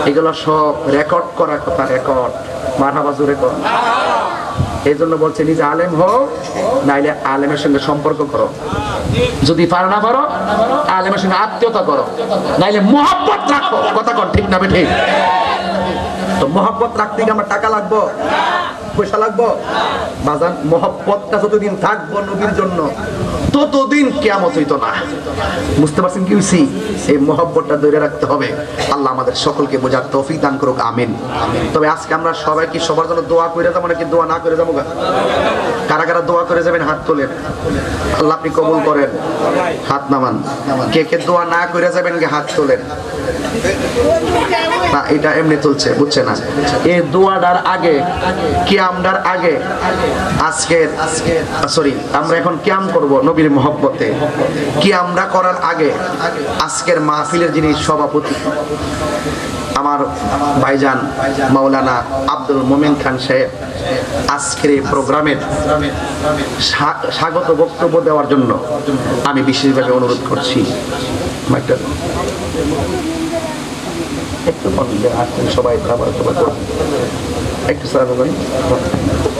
এগুলো সব রেকর্ড করা কথা, রেকর্ড। মারহাবা জোরে কর। এই জন্য বলছে নিজে আলেম হও, নাইলে আলেমের সঙ্গে সম্পর্ক করো। যদি পারো না পারো আলেমের সঙ্গে আত্মীয়তা করো, নাইলে মহব্বত রাখো। কথা কর ঠিক না? ঠিক। তো মহব্বত রাখতে গিয়ে আমার টাকা লাগবো, পয়সা লাগবো বাজান মহব্বতটা যতদিন থাকবো নবীর জন্য ততদিন কিয়ামত হইতো না বুঝতে পারছেন কি হইছি এই মহব্বতটা ধরে রাখতে হবে আল্লাহ আমাদের সকলকে বোঝার তৌফিক দান করুক আমিন তবে আজকে আমরা সবাই কি সবার জন্য দোয়া করে যাবো নাকি দোয়া না করে যাবো কারা কারা দোয়া করে যাবেন হাত তোলেন আল্লাহ আপনি কবুল করেন হাত নামান কে কে দোয়া না করে যাবেন কে হাত তোলেন না এটা এমনি তুলছে বুঝছে না এই দোয়াটার আগে কিয়ামটার আগে আজকে সরি আমরা এখন কিয়াম করব নবীর মহব্বতে কিয়ামটা করার আগে আজকের মাহফিলের যিনি সভাপতি আমার ভাইজান মাওলানা আব্দুল মোমিন খান সাহেব আজকের এই প্রোগ্রামের স্বাগত বক্তব্য দেওয়ার জন্য আমি বিশেষভাবে অনুরোধ করছি একটু সবাই একটু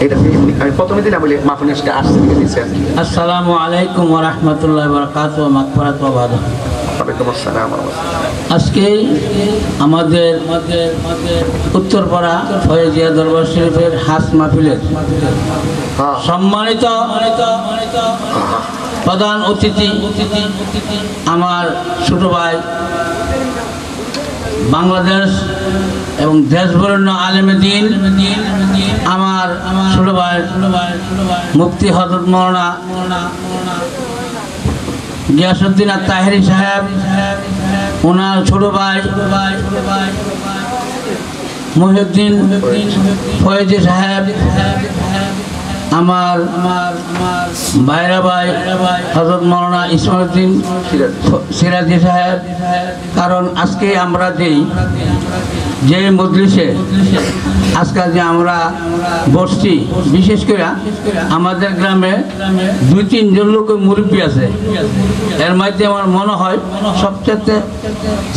এটা আমি প্রথমে দিলাম বলে মাহফিলটা আসছে দিয়েছি আর কি আসসালামু আলাইকুম ওয়া রাহমাতুল্লাহি ওয়া বারাকাতুহু ওয়া মাগফিরাতু ওয়া বারাকাতুহু ওয়ালাইকুম আসসালাম আজকে আমাদের উত্তরপাড়া ফয়েজিয়া দরবার শরীফের হাস মাহফিলের সম্মানিত প্রধান অতিথি আমার ছোট ভাই বাংলাদেশ এবং দেশ বরেণ্য আলেমে দ্বীন আমার ছোট ভাই মুফতি হযরত মাওলানা গিয়াসউদ্দিন আত-তাহেরি সাহেব ওনার ছোট ভাই মহিউদ্দিন ফয়েজি সাহেব আমার ভাইরা ভাই হযরত মাওলানা ইসমাউদ্দিন সিরাজি সাহেব কারণ আজকে আমরা যে মজলিসে আজকাল যে আমরা বসছি বিশেষ করে আমাদের গ্রামে 2-3 জন লোক মুরব্বী আছে এর মধ্যে আমার মনে হয় সবচেয়ে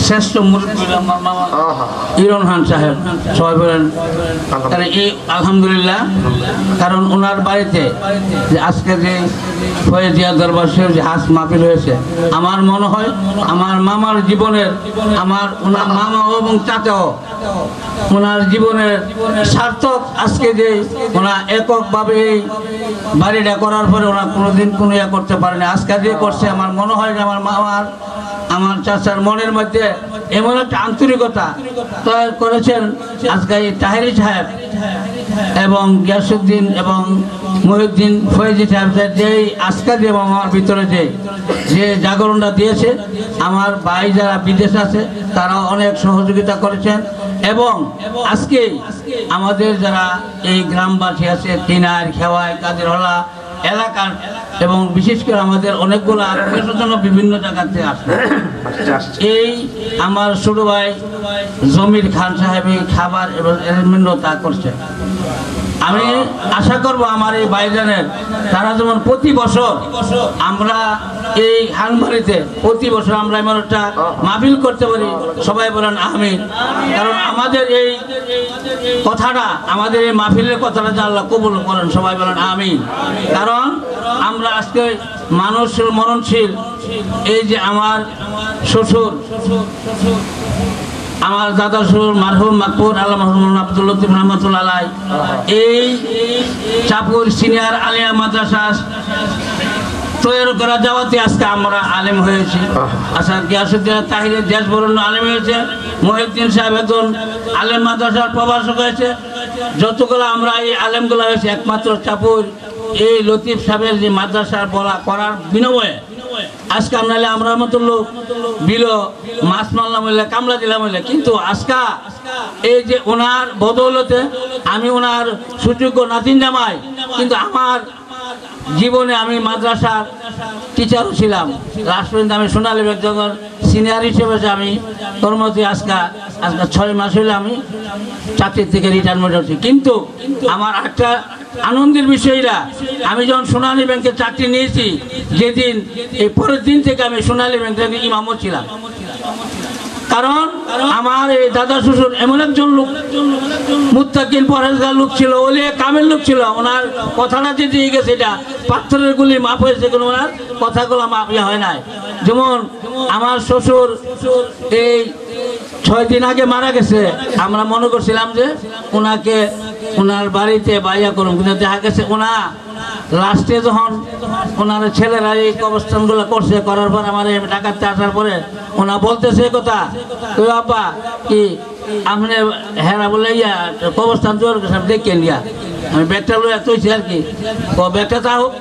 শ্রেষ্ঠ মুরব্বী আমার মামা ইরন খান সাহেব সবাই বলেন এই আলহামদুলিল্লাহ কারণ ওনার বাড়িতে যে আজকে যে ফয়েজিয়া দরবার শরীফ যে হাস মাহফিল হয়েছে আমার মনে হয় আমার মামার জীবনের ওনার মামা এবং চাচাও ওনার জীবনের সার্থক আজকে যে ওনা এককভাবে এই বাড়িটা করার পরে ওনা কোনোদিন কোনো ইয়া করতে পারেনি আজকে যে করছে আমার মনে হয় যে আমার মামার আমার চাচার মনের মধ্যে এমন একটা আন্তরিকতা তৈরি করেছেন আজকে এই তাহেরি সাহেব এবং গিয়াসউদ্দিন এবং মহিউদ্দিন ফয়েজি সাহেব যেই আজকে যে আমার ভিতরে যে জাগরণটা দিয়েছে আমার ভাই যারা বিদেশে আছে তারাও অনেক সহযোগিতা করেছেন এবং আজকে আমাদের যারা এই গ্রামবাসী আছে তিনার খেওয়ায় কাদিরহলা এলাকার এবং বিশেষ করে আমাদের অনেকগুলো আত্মীয়স্বজন বিভিন্ন জায়গাতে আসে এই আমার ছোট ভাই জমির খান সাহেব এই খাবার এবং তা করছে আমি আশা করব আমার এই ভাইজানের তারা যেমন প্রতি বছর আমরা এই হানবাড়িতে প্রতি বছর আমরা এমন একটা মাহফিল করতে পারি সবাই বলেন আমিন কারণ আমাদের এই কথাটা আমাদের এই মাহফিলের কথাটা যে আল্লাহ কবুল করেন সবাই বলেন আমিন কারণ আমরা আজকে মানুষের মরণশীল এই যে আমার শ্বশুর আমার দাদা শ্বশুর মারহুম মাকপুর আল্লাহ মাহমুদ আব্দুল লতিফ রহমতুল্লাহ আলাই এই চাপুর সিনিয়র আলিয়া মাদ্রাসা তৈরি করা যাওয়াতে আজকে আমরা আলেম হয়েছি আচ্ছা গিয়াসউদ্দিন তাহিরের দেশ বরেণ্য আলেম হয়েছে মহিউদ্দিন সাহেব একজন আলেম মাদ্রাসার প্রভাষক হয়েছে যতগুলো আমরা এই আলেমগুলো হয়েছে একমাত্র চাপুর এই লতিফ সাহেবের যে মাদ্রাসার বলা করার বিনিময়ে আজকে নাহলে আমরা মতো লোক বিল মাছ মারলাম হইলে কামলা দিলাম হইলে কিন্তু আজকা এই যে ওনার বদৌলতে আমি ওনার সুযোগ্য নাতিন জামাই কিন্তু আমার জীবনে আমি মাদ্রাসার টিচারও ছিলাম লাস্ট পর্যন্ত আমি সোনালী বেগ যখন সিনিয়র হিসেবে আমি কর্মরত আজকে 6 মাস হইলে আমি চাকরির থেকে রিটায়ারমেন্ট হচ্ছি কিন্তু আমার একটা আনন্দের বিষয়টা আমি যখন সোনালী ব্যাংকে চাকরি নিয়েছি যেদিন এই পরের দিন থেকে আমি সোনালী ব্যাংকের ইমামও ছিলাম কারণ আমার এই দাদা শ্বশুর এমন একজন লোক মুত্তাকিন পরহেজগার লোক ছিল ওলিয়া কামেল লোক ছিল ওনার কথাটা যে দিয়ে গেছে এটা পাথরের গুলি মাপ হয়েছে কোনো ওনার কথাগুলো মাপ হয় নাই যেমন আমার শ্বশুর এই 6 দিন আগে মারা গেছে আমরা মনে করছিলাম যে ওনাকে ওনার বাড়িতে বাইয়া করুন, কিন্তু দেখা গেছে ওনা লাস্টে যখন ওনার ছেলেরা এই কবরস্থানগুলো করছে, করার পর আমার এই ঢাকাতে আসার পরে ওনা বলতেছে কথা, তুই বাবা কি আপনি হেরা বলে ইয়া কবরস্থান তৈরি করছেন দেখেন ইয়া, আমি ব্যাগটা লইয়া তৈছি আর কি, ব্যাগটা তা হোক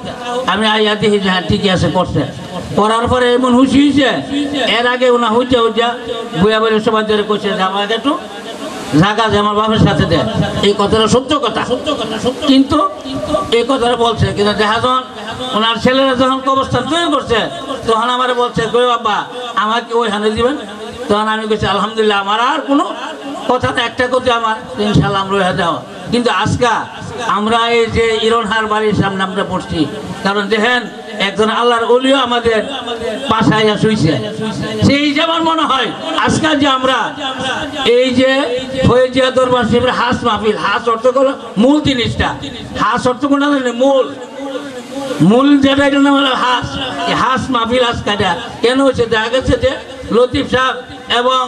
আমি আইয়া দেখি যে হ্যাঁ ঠিকই আছে করছে। করার পরে এমন হুঁশি হয়েছে, এর আগে ওনা হইতে বুয়া বাড়ির সবাই ধরে করছে যে আমাকে একটু জাগা যে আমার বাবার সাথে দেয়, এই কথাটা সত্য কথা, কিন্তু এই কথাটা বলছে। কিন্তু দেখা যখন ওনার ছেলেরা যখন কবরস্থান তৈরি করছে তখন আমার বলছে কই বাবা আমাকে ওইখানে দিবেন, তখন আমি বলছি আলহামদুলিল্লাহ আমার আর কোনো কথা না, একটা কথা আমার ইনশাল্লাহ আমরা ওইখানে দেওয়া। কিন্তু আজকে আমরা এই যে ইরনহার বাড়ির সামনে আমরা পড়ছি, কারণ দেখেন একজন আল্লাহর ওলিও আমাদের পাশায় শুইছে, সেই হিসাবে আমার মনে হয় আজকাল যে আমরা এই যে ফয়েজিয়া দরবার শরীফের হাস মাহফিল, হাস অর্থ হলো মূল জিনিসটা, হাস অর্থ কোনটা মূল, মূল যেটা এটা নাম হলো হাস, এই হাস মাহফিল আজকাটা কেন হচ্ছে, দেখা গেছে যে লতিফ সাহেব এবং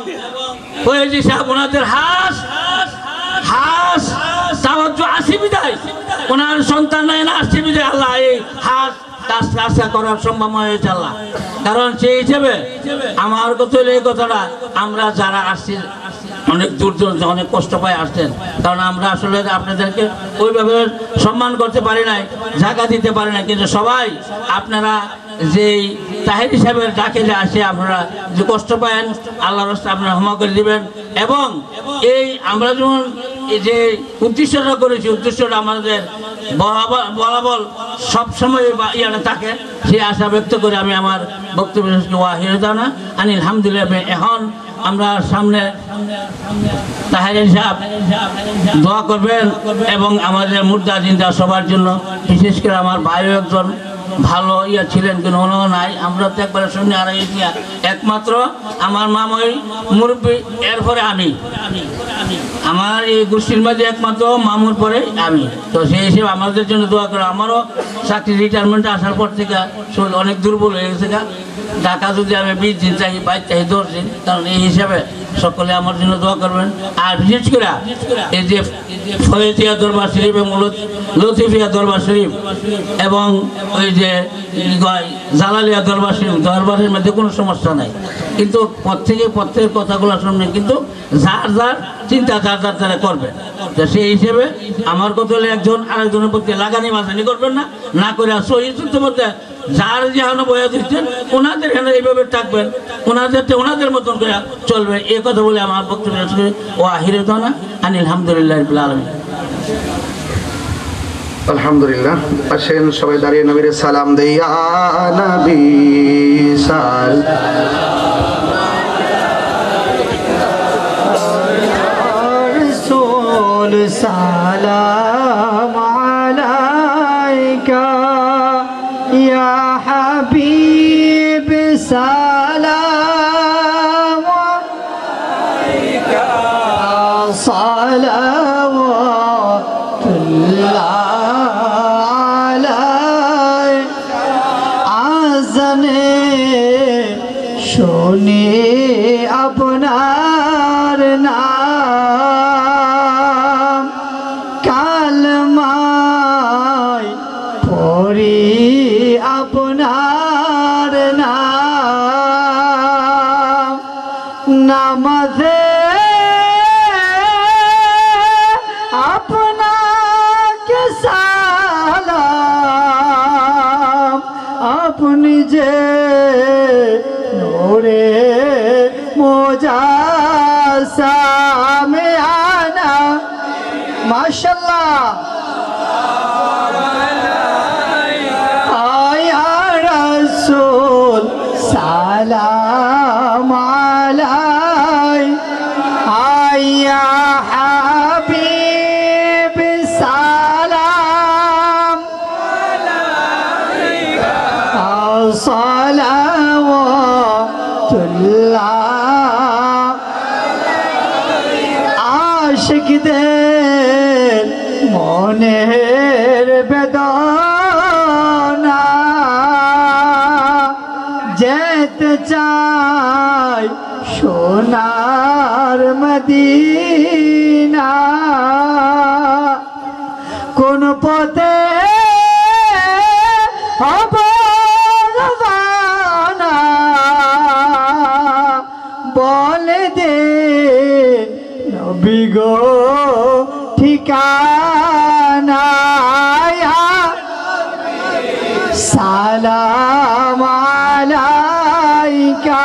ফয়েজি সাহেব ওনাদের হাস হাস সাহায্য আসি বিদায়, ওনার সন্তান নাই না আসছে বিদায় আল্লাহ এই হাস কাজটা করার সম্ভব হয়েছে আল্লাহ। কারণ সেই হিসেবে আমার কথা হলো এই কথাটা, আমরা যারা আসছি অনেক দূর দূরান্ত অনেক কষ্ট পায় আসছেন, কারণ আমরা আসলে আপনাদেরকে ওইভাবে সম্মান করতে পারি নাই, জায়গা দিতে পারি না, কিন্তু সবাই আপনারা যেই তাহের হিসাবের ডাকে যে আসে আপনারা যে কষ্ট পায়েন আল্লাহর রাস্তায় আপনারা ক্ষমা করে দিবেন। এবং এই আমরা যেমন এই যে উদ্দেশ্যটা করেছি, উদ্দেশ্যটা আমাদের বরাবর সবসময় ইয়াটা থাকে, সেই আশা ব্যক্ত করে আমি আমার বক্তব্য ওয়াহিদানা আনিল হামদুলিল্লাহ। এখন আমরা সামনে তাহের সাহেব দোয়া করবেন এবং আমাদের মুর্দা জিন্দা সবার জন্য, বিশেষ করে আমার ভাইও একজন ভালো ইয়া ছিলেন কিন্তু ওনাও নাই, আমরা তো একবারে শুনে আর একমাত্র আমার মামই মুরব্বী, এরপরে আমি, আমার এই গোষ্ঠীর মধ্যে একমাত্র মামুর পরে আমি, তো সেই হিসেবে আমাদের জন্য দোয়া করে। আমারও চাকরি রিটায়ারমেন্টে আসার পর থেকে শরীর অনেক দুর্বল হয়ে গেছে, ঢাকা যদি আমি 20 দিন চাই 22 চাই 10 দিন, কারণ এই হিসাবে সকলে আমার জন্য দোয়া করবেন। আর বিশেষ করে এই যে ফয়েজিয়া দরবার শরীফ এবং লতিফিয়া দরবার শরীফ এবং ওই যে জালালিয়া দরবার শরীফ, দরবারের মধ্যে কোনো সমস্যা নাই, কিন্তু প্রত্যেকের কথাগুলো শুনবেন, কিন্তু যার যার চিন্তা যার যার তারা করবেন। তো সেই হিসেবে আমার কথা হলে একজন আরেকজনের প্রতি লাগানি মাঝানি করবেন না, না করে সহিষ্ণুতার মধ্যে যার যেখানে বয়া দিচ্ছেন ওনাদের এখানে এইভাবে থাকবেন, ওনাদের মতন করে চলবে, এ কথা বলে আমার বক্তব্য ও আহিরে দানা আনিল হামদুলিল্লাহ রাব্বিল আলামিন। আলহামদুলিল্লাহ। আসেন সবাই দাঁড়িয়ে নবীর সালাম দেই, ইয়া নবী সাল রাসূল সালাম আলাইকা ইয়া হাবিব সালাম আলাইকা সালাওয়াতুল্লাহ শুনে আপনার নাম কালমায় পড়ি আপনার নাম নামাজে আপনাকে সালাম আপনি যে নোরে মুজাসসামে আনা মাশাআল্লাহ আয়া রাসূল সালাম আলাই আয়া হাবিব সালাম আলাইকা সালাওয়াতুল্লাহ আশিকদের মনের বেদনা যেতে চাই সোনার মদিনা কোন পথে হব রওনা বলে দে নবী গো ঠিকানা সালাম আলাইকা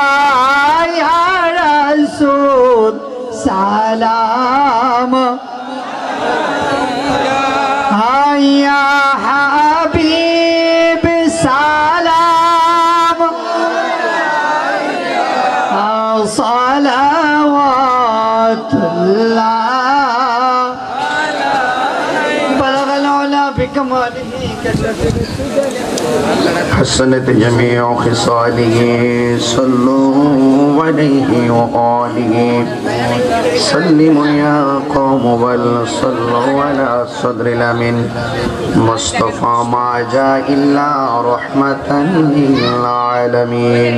ইয়া রাসূল সালাম ইয়া হাবিব সালাম সালাওয়াতুল্লাহ بلغ العلا بكماله حسنت جميع خصاله صلوا عليه وآله سلموا يا قوم بل صلوا على صدر الأمين مصطفى ما جاء إلا رحمة للعالمين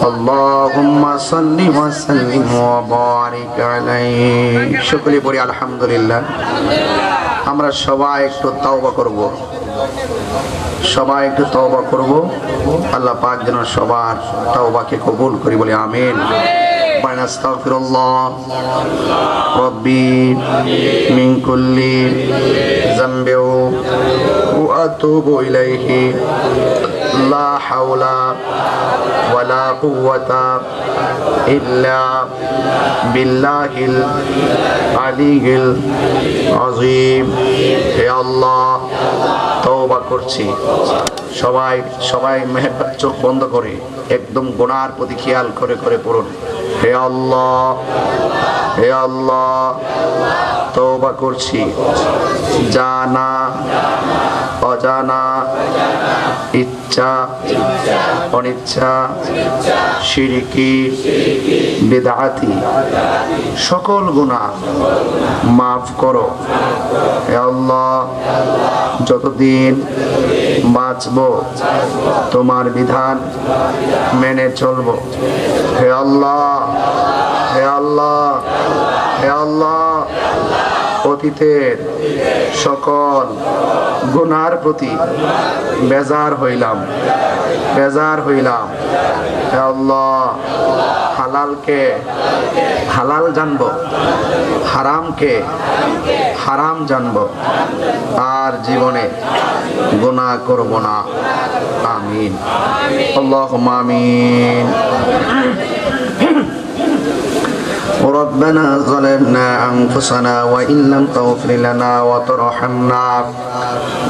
اللهم صل وسلم وبارك عليه شكرا بوري الحمد لله আমরা সবাই একটু তওবা করব সবাই একটু তওবা করব আল্লাহ পাক যেন সবার তওবাকে কবুল করি বলি আমিন আস্তাগফিরুল্লাহ রব্বি মিন কুল্লি যামবি ওয়া আতুবু ইলাইহি লা হাওলা ওয়ালা কুওয়াতা ইল্লা বিল্লাহিল আলিয়্যিল আযীম হে আল্লাহ তওবা করছি সবাই সবাই মেহরবান চোখ বন্ধ করে একদম গুনার প্রতি খেয়াল করে করে পড়ুন হে আল্লাহ তওবা করছি জানা অজানা ইচ্ছা অনিচ্ছা শিরকি বিদআতি সকল গুনাহ মাফ করো হে আল্লাহ যতদিন বাঁচবো তোমার বিধান মেনে চলবো হে আল্লাহ হে আল্লাহ হে আল্লাহ অতীতের সকল গুনার প্রতি বেজার হইলাম হে আল্লাহ হালালকে হালাল জানবো হারামকে হারাম জানবো আর জীবনে গুনাহ করব না আমিন আল্লাহুম্মা আমিন ربنا ظلمنا أنفسنا وإن لم تغفر لنا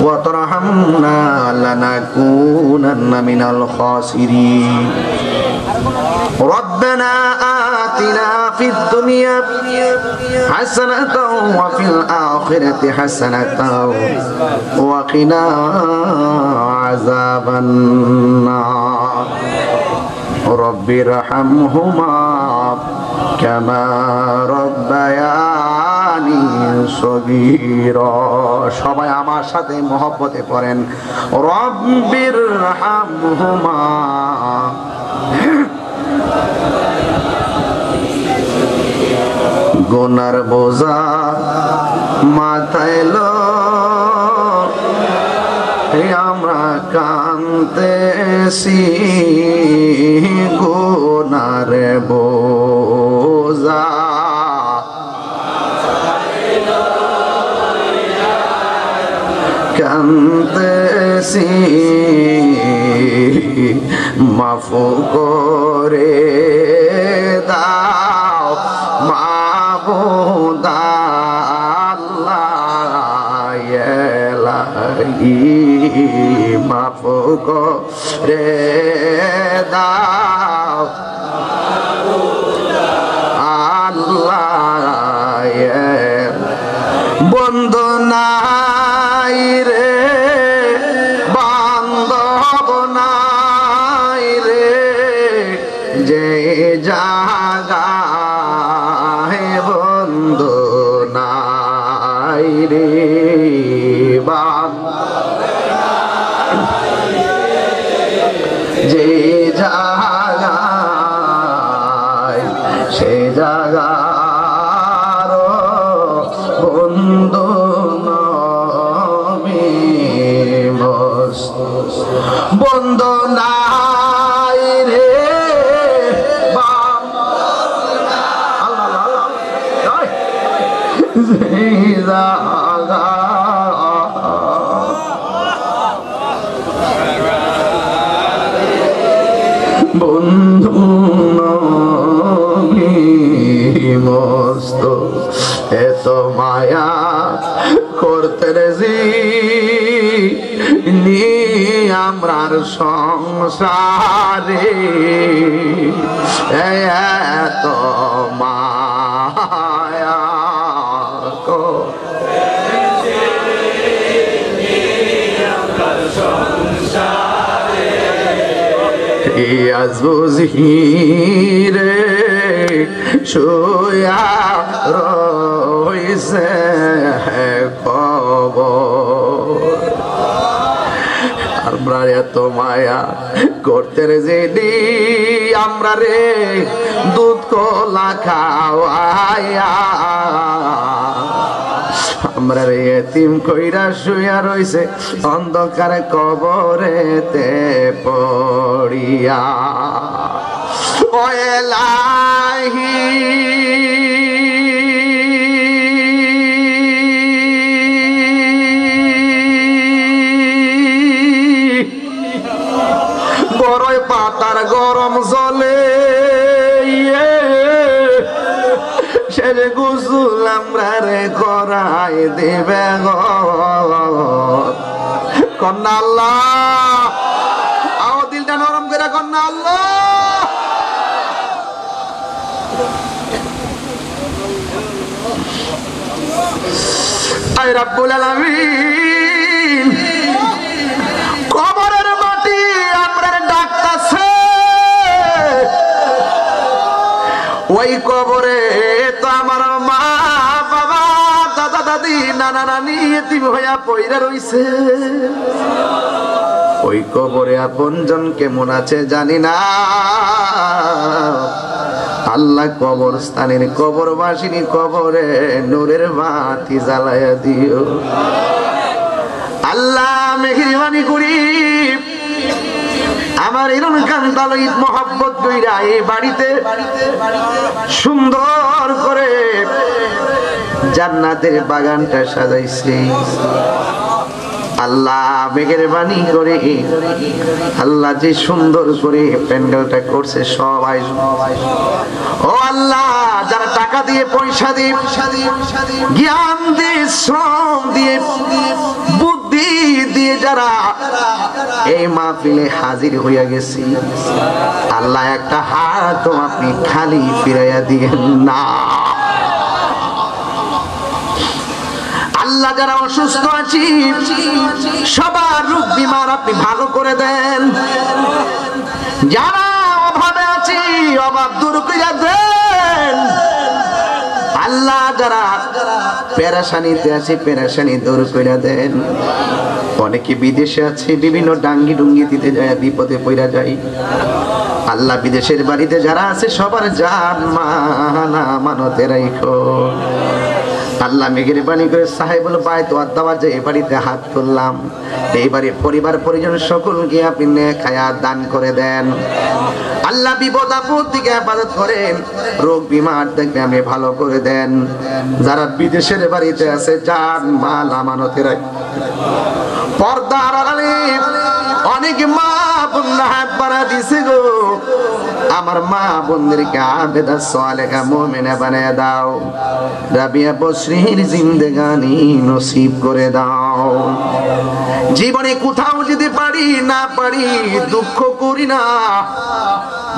وترحمنا لنكونن من الخاسرين ربنا آتنا في الدنيا حسنة وفي الآخرة حسنة وقنا عذاب النار رب ارحمهما كما ربياني صغيرا সবাই আমার সাথে মহব্বতে পড়েন রব্বির রহমহুমা গুনার বোঝা মাথায় লয়ে আমরা কাঁদতেছি গুনার বোঝা কাঁদতেছি মাফ করে দাও মাবুদ আল্লাহ এলাহি মাফ করে দাও আল্লাহ বন্ধু নাই রে বান্ধব নাই রে যে জাগায় বন্ধু নাই রে যে জাগায় সে জাগার বন্ধু বন্ধু নবী মস্ত এত মায়া করতে রেজি নি আমরার সংসারে এত মায়া আজ বুঝি রে শুয়া রইছে কবর আমরা এত মায়া করতে রে যেদি আমরা রে দুধ কলা খাওয়াইয়া আমরা রে এতিম কইরা শুয়া রইছে অন্ধকার কবরেতে পড়িয়া ও এলাহি বড়ই পাতার গরম জলে সেরে গোসল আমরা রে করাই দেবে কন্যা আল্লাহ আও দিলটা নরম করে কন্যা আল্লাহ আই রাব্বুল আলামিন কবরের মাটি আমরা ডাকতাছে ওই কবরে তো আমার মা বাবা দাদা দাদি নানা নানি এতিম হইয়া পইরা রইছে ওই কবরে আপনজন কেমন আছে জানি না আল্লাহ কবরস্থানের কবরবাসিনী কবরে নূরের বাতি জ্বালায়া দিও আল্লাহ মেহেরবানি করি আমার এরকম কান্দাল ঈদ মোহাব্বত কইরা এই বাড়িতে সুন্দর করে জান্নাতের বাগানটা সাজাইছে আল্লাহ মেহেরবানি করে আল্লাহ যে সুন্দর করে প্যান্ডেলটা করছে সবাই ও আল্লাহ যারা টাকা দিয়ে পয়সা দিয়ে জ্ঞান দিয়ে শ্রম দিয়ে বুদ্ধি দিয়ে যারা এই মাহফিলে হাজির হইয়া গেছি আল্লাহ একটা হাত আপনি খালি ফিরাইয়া দিয়েন না আল্লাহ যারা অসুস্থ আছি সবার রোগ বিমার আপনি ভালো করে দেন যারা অভাবে আছি অভাব দূর করে দেন আল্লাহ যারা পেরেশানিতে আছে পেরেশানি দূর করে দেন অনেকে বিদেশে আছে বিভিন্ন ডাঙ্গি ডুঙ্গি দিতে যায় বিপদে পড়া যায় আল্লাহ বিদেশের বাড়িতে যারা আছে সবার জান মান আমানতে রাখো আল্লাহ মেহেরবানি করে সাহেবুল বাইত ওয়াদ দাওয়া যে এই বাড়িতে হাত তুললাম এই বাড়ির পরিবার পরিজন সকলকে আপনি নেক হায়াত দান করে দেন আল্লাহ বিপদ আপদ থেকে হেফাজত করেন রোগ বিমার থেকে আমি ভালো করে দেন যারা বিদেশের বাড়িতে আছে জান মাল আমানতে রাখো পর্দার আড়ালে অনেক মা বোনরা হাত বাড়া দিছে গো আমার মা বোনদেরকে আবেদা সালেহা মুমিনা বানায় দাও রাবিয়া বসরির জিন্দেগানি নসিব করে দাও জীবনে কোথাও যদি পারি না পারি দুঃখ করি না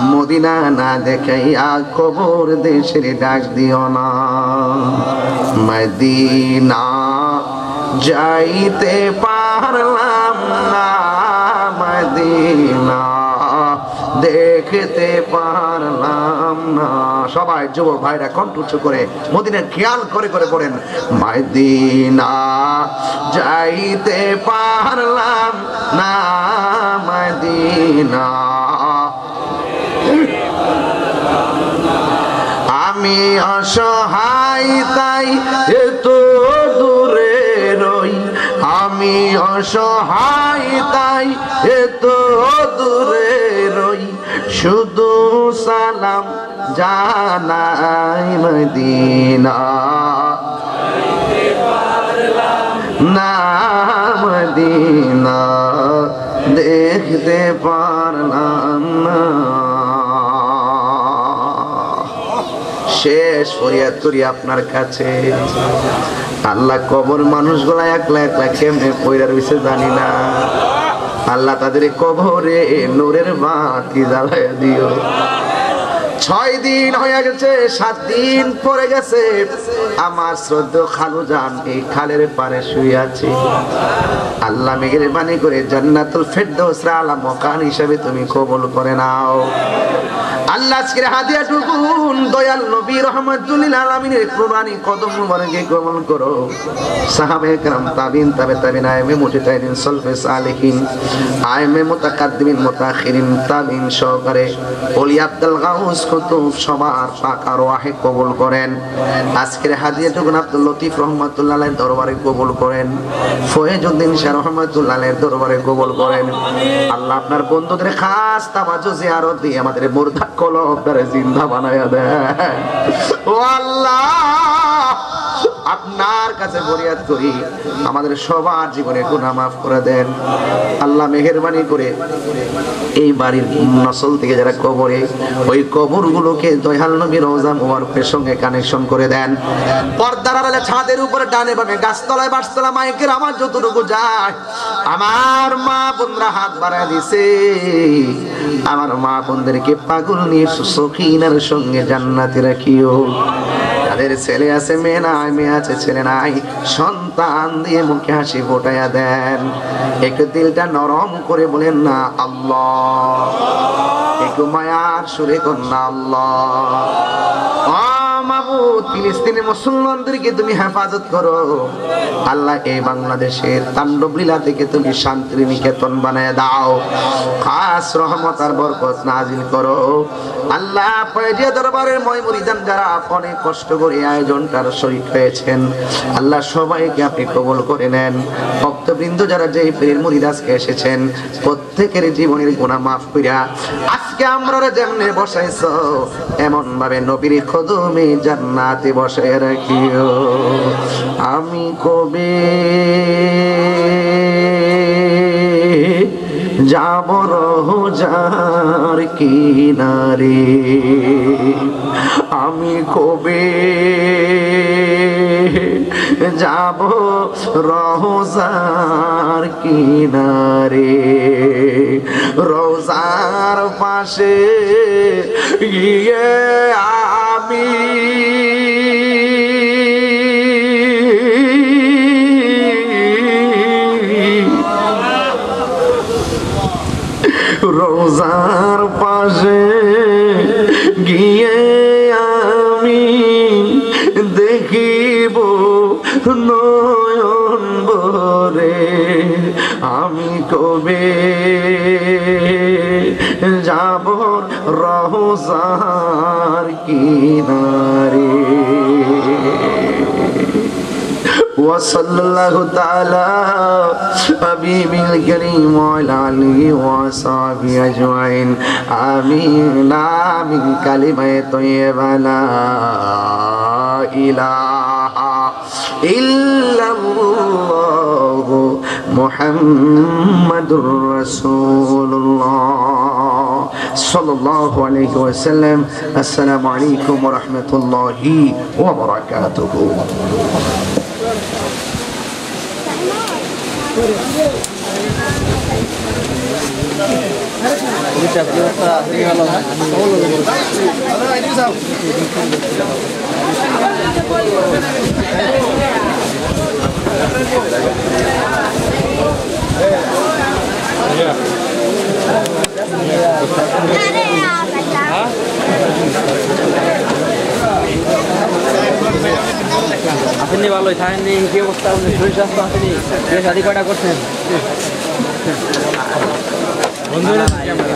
মদিনা না দেখাইয়া কবর দেশের ডাক দিও না মদিনা যাইতে পারলাম না মদিনা দেখতে পারলাম না সবাই যুবক ভাইরা কণ্ঠ উচ্চ করে মদিনার খেয়াল করে করে পড়েন মদিনা যাইতে পারলাম না মদিনা আমি অসহায় তাই এত দূরে রই আমি অসহায় তাই এত দূরে রই শুধু সালাম জানাই মদিনা না মদিনা দেখতে পারলাম না শেষ ফরিয়াদ করি আপনার কাছে। আল্লাহ কবর মানুষগুলা একলা একলা কেমনে পয়রা রইছে জানি না। আল্লাহ তাদের কবরে নূরের বাতি জ্বালায়া দিও। 6 দিন হয়ে গেছে, 7 দিন পরে গেছে, আমার শ্রদ্ধেয় খালু জান এই খালের পারে শুয়ে আছে। আল্লাহ মেহেরবানি করে জান্নাতুল ফেরদৌসের আলা মকান হিসেবে তুমি কবুল করে নাও। আল্লাহ আজকের হাদিয়াটুকুন দয়াল নবী রাহমাতুল লিল আলামিনের কুরবানি কদম মুবারকে কবুল করো। সাহাবায়ে কেরাম, তাবিন, তাবে তাবিন, আইমে মুতাকাদ্দিমিন, সালফে সালেহিন, আইমে মুতাকাদ্দিমিন, মুতাখিরিন, তাবিন সহকারে ওলি আব্দুল গাউস কুতুব সবার পাক আরওয়াহে কবুল করেন। আজকের হাদিয়াটুকুন আব্দুল লতিফ রাহমাতুল্লাহ আলাইহির দরবারে কবুল করেন। ফয়েজউদ্দিন শাহ রাহমাতুল্লাহ আলাইহির দরবারে কবুল করেন। আল্লাহ আপনার বন্ধুদের খাস তাওয়াজ্জু জিয়ারত দিয়ে আমাদের মুর্দা কলবটারে জিন্দা বানায়া দেন। ও আল্লাহ, আপনার কাছে ফরিয়াদ করি আমাদের সবার জীবনে গুনাহ মাফ করে দেন। আল্লাহ মেহেরবানি করে এই বাড়ির নসল থেকে যারা কবরে, ওই কবরগুলোকে দয়াল নবী রওজা মুবারকের সঙ্গে কানেকশন করে দেন। পর্দার আড়ালে ছাদের উপরে ডানে বামে গাছতলায় বাসতলা মাইকের আমার যতটুকু যায়, আমার মা বোনরা হাত বাড়ায় দিছে, আমার মা বোনদেরকে পাগল নিয়ে সখিনার সঙ্গে জান্নাতে রাখিও। যাদের ছেলে আছে মেয়ে নাই, মেয়ে আছে ছেলে নাই, সন্তান দিয়ে মুখে হাসি ফোটাইয়া দেন। একটু দিলটা নরম করে বলেন না আল্লাহ, একটু মায়ার সুরে কর না আল্লাহ। মাবুদ, ফিলিস্তিনের মুসলমানদেরকে তুমি হেফাজত করো। আল্লাহ এই বাংলাদেশের তাণ্ডব লীলা থেকে তুমি শান্তির নিকেতন বানায় দাও। খাস রহমত আর বরকত নাজিল করো। আল্লাহ ফয়েজিয়া দরবারের ময় মুরিদান যারা অনেক কষ্ট করে আয়োজনটার শরীক হয়েছেন, আল্লাহ সবাইকে আপনি কবুল করে নেন। ভক্তবৃন্দ যারা যেই পীরের মুরিদ আজকে এসেছেন, প্রত্যেকের জীবনের গুনাহ মাফ কইরা আজকে আমরা যেমনে বসাইছো এমন ভাবে নবীর কদমে জান্নাতে বসায় রাখিও। আমি কবে যাব রোজার কিনারে, আমি কবে যাব রোজার কিনারে, রোজার পাশে গিয়ে আমি রোজার পাশে গিয়ে আমি দেখিব নয়ন ভরে, আমি কবে যাব রোজার কিনারে। وصلى الله تعالى حبيب الكريم وعلى آله وصحبه أجمعين. آمين آمين. كلمة طيبة لا إله إلا الله محمد رسول الله صلى الله عليه وسلم. السلام عليكم ورحمة الله وبركاته. আপনি ভালোই থাকেননি, কি অবস্থা? আপনি শরীর স্বাস্থ্য আপনি বিয়ে শাদী কয়টা করছেন? বন্ধুরা